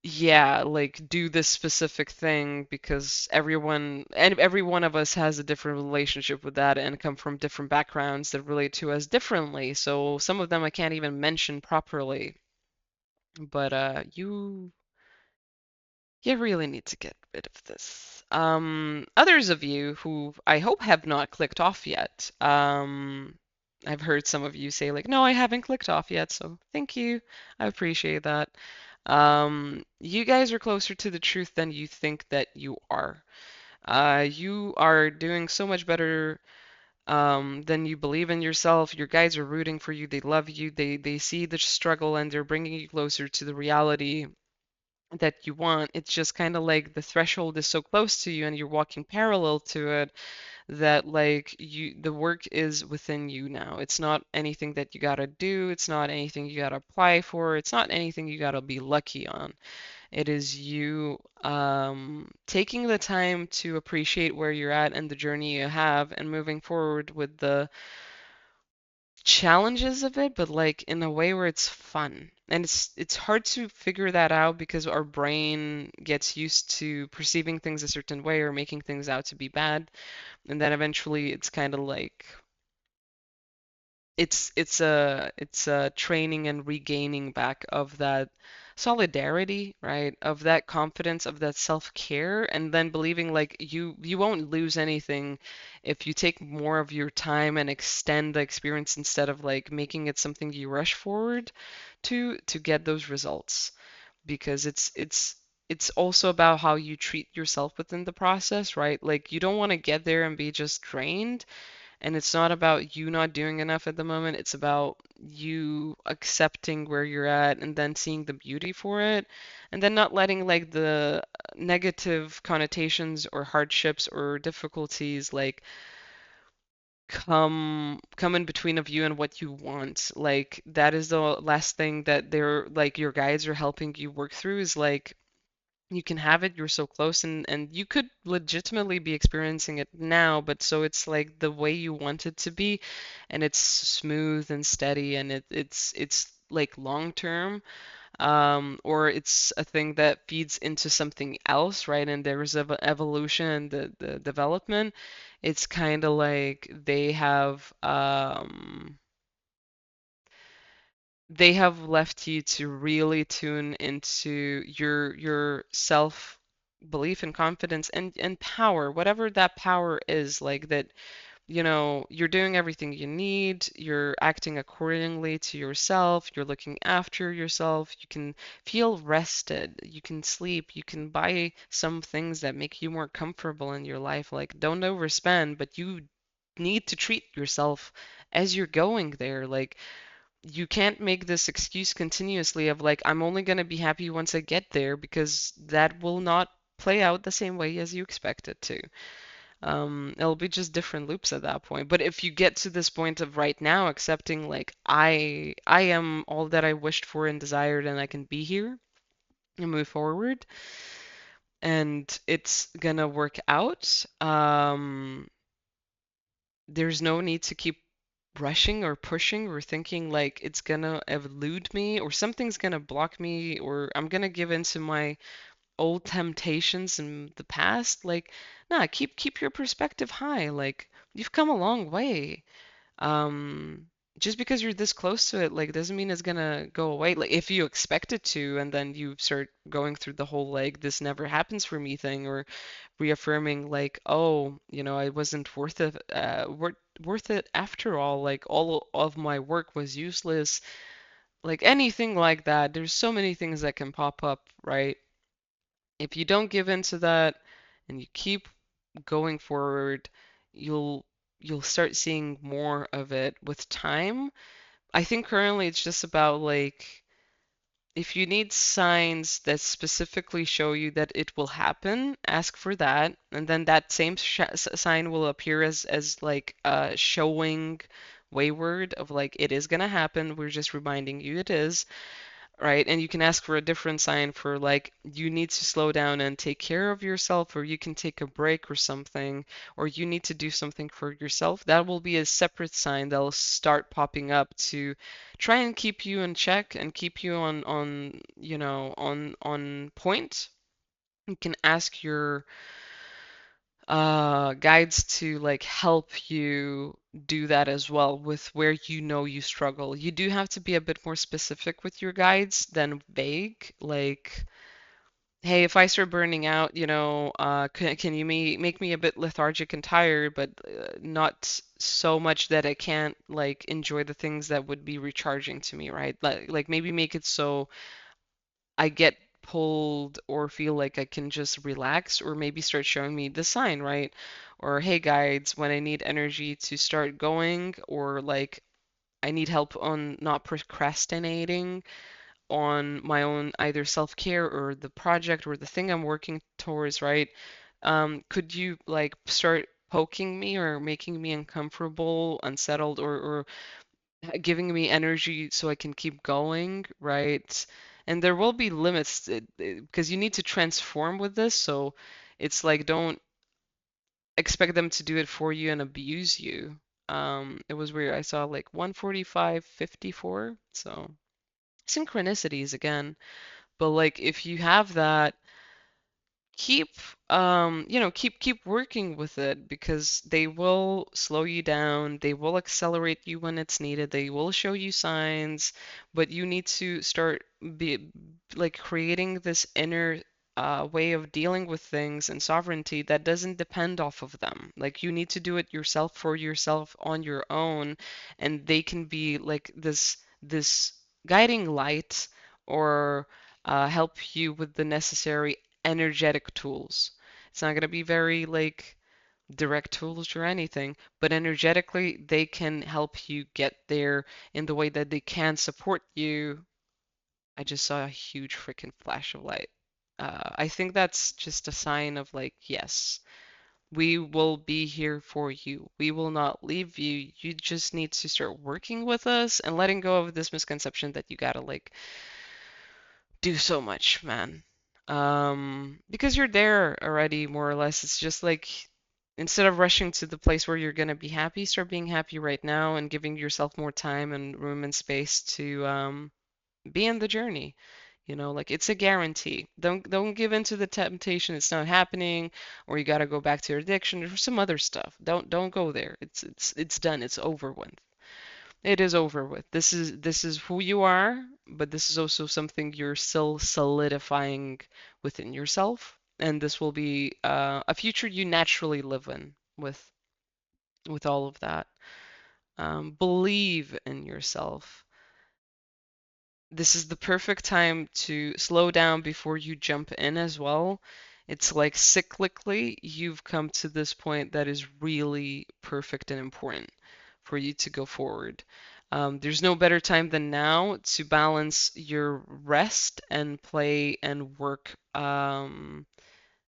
yeah, like do this specific thing because every one of us has a different relationship with that and come from different backgrounds that relate to us differently. So some of them I can't even mention properly. But you really need to get rid of this. Others of you who I hope have not clicked off yet. I've heard some of you say like, no, I haven't clicked off yet, so thank you. I appreciate that. You guys are closer to the truth than you think that you are. You are doing so much better than you believe in yourself. Your guides are rooting for you. They love you. They see the struggle and they're bringing you closer to the reality that you want. It's just kind of like the threshold is so close to you and you're walking parallel to it that like the work is within you now. It's not anything that you gotta do. It's not anything you gotta apply for. It's not anything you gotta be lucky on. It is you taking the time to appreciate where you're at and the journey you have and moving forward with the challenges of it, but like in a way where it's fun. And it's hard to figure that out because our brain gets used to perceiving things a certain way or making things out to be bad, and then eventually it's kind of like it's a training and regaining back of that solidarity, right? Of that confidence, of that self-care, and then believing like you won't lose anything if you take more of your time and extend the experience instead of like making it something you rush forward to get those results. Because it's also about how you treat yourself within the process, right? Like you don't want to get there and be just drained, and it's not about you not doing enough at the moment. It's about you accepting where you're at and then seeing the beauty for it. And then not letting like the negative connotations or hardships or difficulties like come in between of you and what you want. Like that is the last thing that they're like your guides are helping you work through is like you can have it, you're so close, and you could legitimately be experiencing it now, but so it's like the way you want it to be, and it's smooth and steady, and it's like long term, or it's a thing that feeds into something else, right? And there's evolution and the development. It's kind of like they have left you to really tune into your self belief and confidence and power, whatever that power is, like that, you're doing everything you need, you're acting accordingly to yourself, you're looking after yourself, you can feel rested, you can sleep, you can buy some things that make you more comfortable in your life. Like, don't overspend, but you need to treat yourself as you're going there. Like, you can't make this excuse continuously of like, I'm only going to be happy once I get there because that will not play out the same way as you expect it to. It'll be just different loops at that point. But if you get to this point of right now accepting like I am all that I wished for and desired and I can be here and move forward and it's gonna work out, there's no need to keep rushing or pushing or thinking like it's gonna elude me or something's gonna block me or I'm gonna give in to my old temptations in the past. Like, nah, keep your perspective high. Like, you've come a long way. Um, just because you're this close to it, like, doesn't mean it's gonna go away. Like, if you expect it to, and then you start going through the whole like this never happens for me thing, or reaffirming like, oh, I wasn't worth it after all? Like all of my work was useless. Like anything like that. There's so many things that can pop up, right? If you don't give in to that and you keep going forward, you'll you'll start seeing more of it with time. I think currently it's just about like if you need signs that specifically show you that it will happen, ask for that, and then that same sign will appear as like showing wayward of like it is gonna happen. We're just reminding you it is. Right? And you can ask for a different sign for like you need to slow down and take care of yourself, or you can take a break or something, or you need to do something for yourself. That will be a separate sign that'll start popping up to try and keep you in check and keep you on on point. You can ask your guides to like help you do that as well with where you know you struggle. You do have to be a bit more specific with your guides than vague. Like, hey, if I start burning out, can you make me a bit lethargic and tired, but not so much that I can't like enjoy the things that would be recharging to me, right? Like maybe make it so I get pulled or feel like I can just relax, or maybe start showing me the sign, right? Or hey guides, when I need energy to start going, or like I need help on not procrastinating on my own either self-care or the project or the thing I'm working towards, right? Could you like start poking me or making me uncomfortable, unsettled, or giving me energy so I can keep going, right? And there will be limits because you need to transform with this. So it's like don't expect them to do it for you and abuse you. It was weird. I saw like 145.54. So synchronicities again. But like if you have that, keep keep working with it because they will slow you down, they will accelerate you when it's needed, they will show you signs, but you need to start be like creating this inner way of dealing with things and sovereignty that doesn't depend off of them. Like you need to do it yourself for yourself on your own, and they can be like this guiding light or help you with the necessary energetic tools. It's not going to be very like direct tools or anything, but energetically they can help you get there in the way that they can support you. I just saw a huge freaking flash of light. I think that's just a sign of like, yes, we will be here for you. We will not leave you. You just need to start working with us and letting go of this misconception that you gotta like do so much, man. Because you're there already, more or less. It's just like instead of rushing to the place where you're gonna be happy, start being happy right now and giving yourself more time and room and space to be in the journey. Like it's a guarantee. Don't give in to the temptation. It's not happening, or you gotta go back to your addiction or some other stuff. Don't go there. It's done. It's over with. It is over with. This is who you are, but this is also something you're still solidifying within yourself, and this will be a future you naturally live in with all of that. Believe in yourself. This is the perfect time to slow down before you jump in as well. It's like cyclically, you've come to this point that is really perfect and important for you to go forward. There's no better time than now to balance your rest and play and work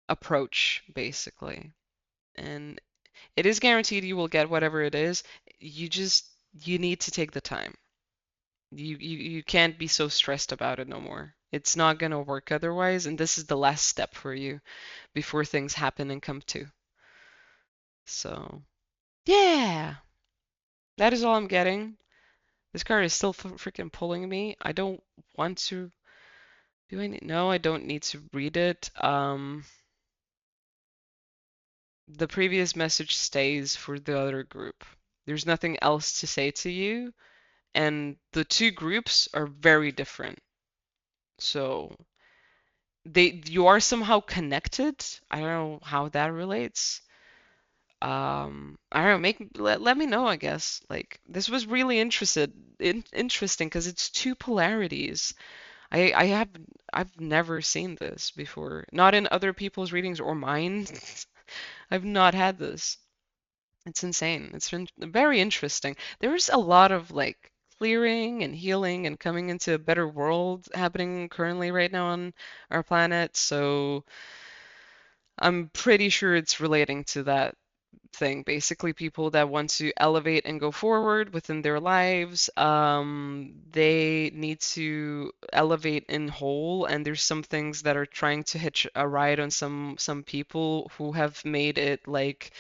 approach, basically. And it is guaranteed you will get whatever it is. You need to take the time. You can't be so stressed about it no more. It's not gonna work otherwise, and this is the last step for you before things happen and come to. So, yeah, that is all I'm getting. This card is still freaking pulling me. I don't want to. Do I need? No, I don't need to read it. The previous message stays for the other group. There's nothing else to say to you, and the two groups are very different. So you are somehow connected. I don't know how that relates. I don't know, let me know, I guess. Like this was really interesting because it's two polarities. I've never seen this before. Not in other people's readings or mine. I've not had this. It's insane. It's been very interesting. There's a lot of like clearing and healing and coming into a better world happening currently right now on our planet. So I'm pretty sure it's relating to that thing. Basically, people that want to elevate and go forward within their lives, they need to elevate in whole, and there's some things that are trying to hitch a ride on some people who have made it like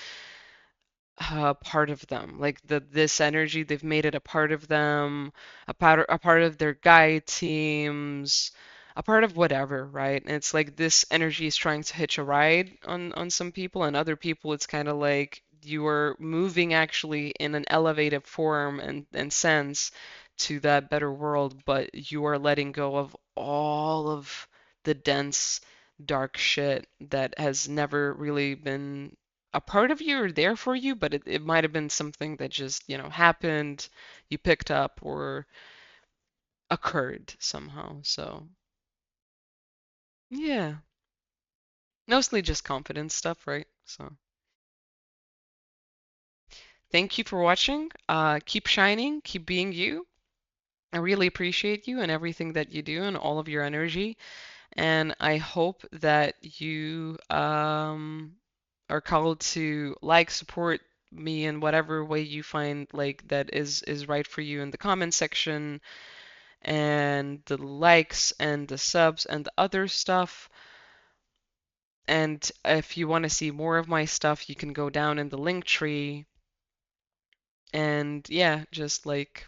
part of them. Like this energy, they've made it a part of them, a part of their guide teams, a part of whatever, right? And it's like this energy is trying to hitch a ride on some people, and other people, it's kind of like you are moving actually in an elevated form and sense to that better world, but you are letting go of all of the dense, dark shit that has never really been a part of you or there for you, but it might have been something that just, happened, you picked up or occurred somehow. So, yeah, mostly just confidence stuff, right? So, thank you for watching. Keep shining, keep being you. I really appreciate you and everything that you do and all of your energy. And I hope that you are called to like, support me in whatever way you find like that is right for you in the comment section and the likes and the subs and the other stuff. And if you want to see more of my stuff, you can go down in the link tree and yeah, just like,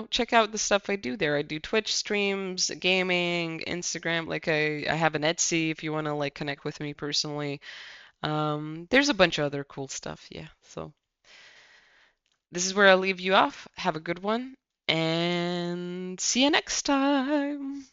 check out the stuff I do there. I do Twitch streams, gaming, Instagram, like I have an Etsy if you want to like connect with me personally. There's a bunch of other cool stuff, yeah. So this is where I'll leave you off. Have a good one and see you next time.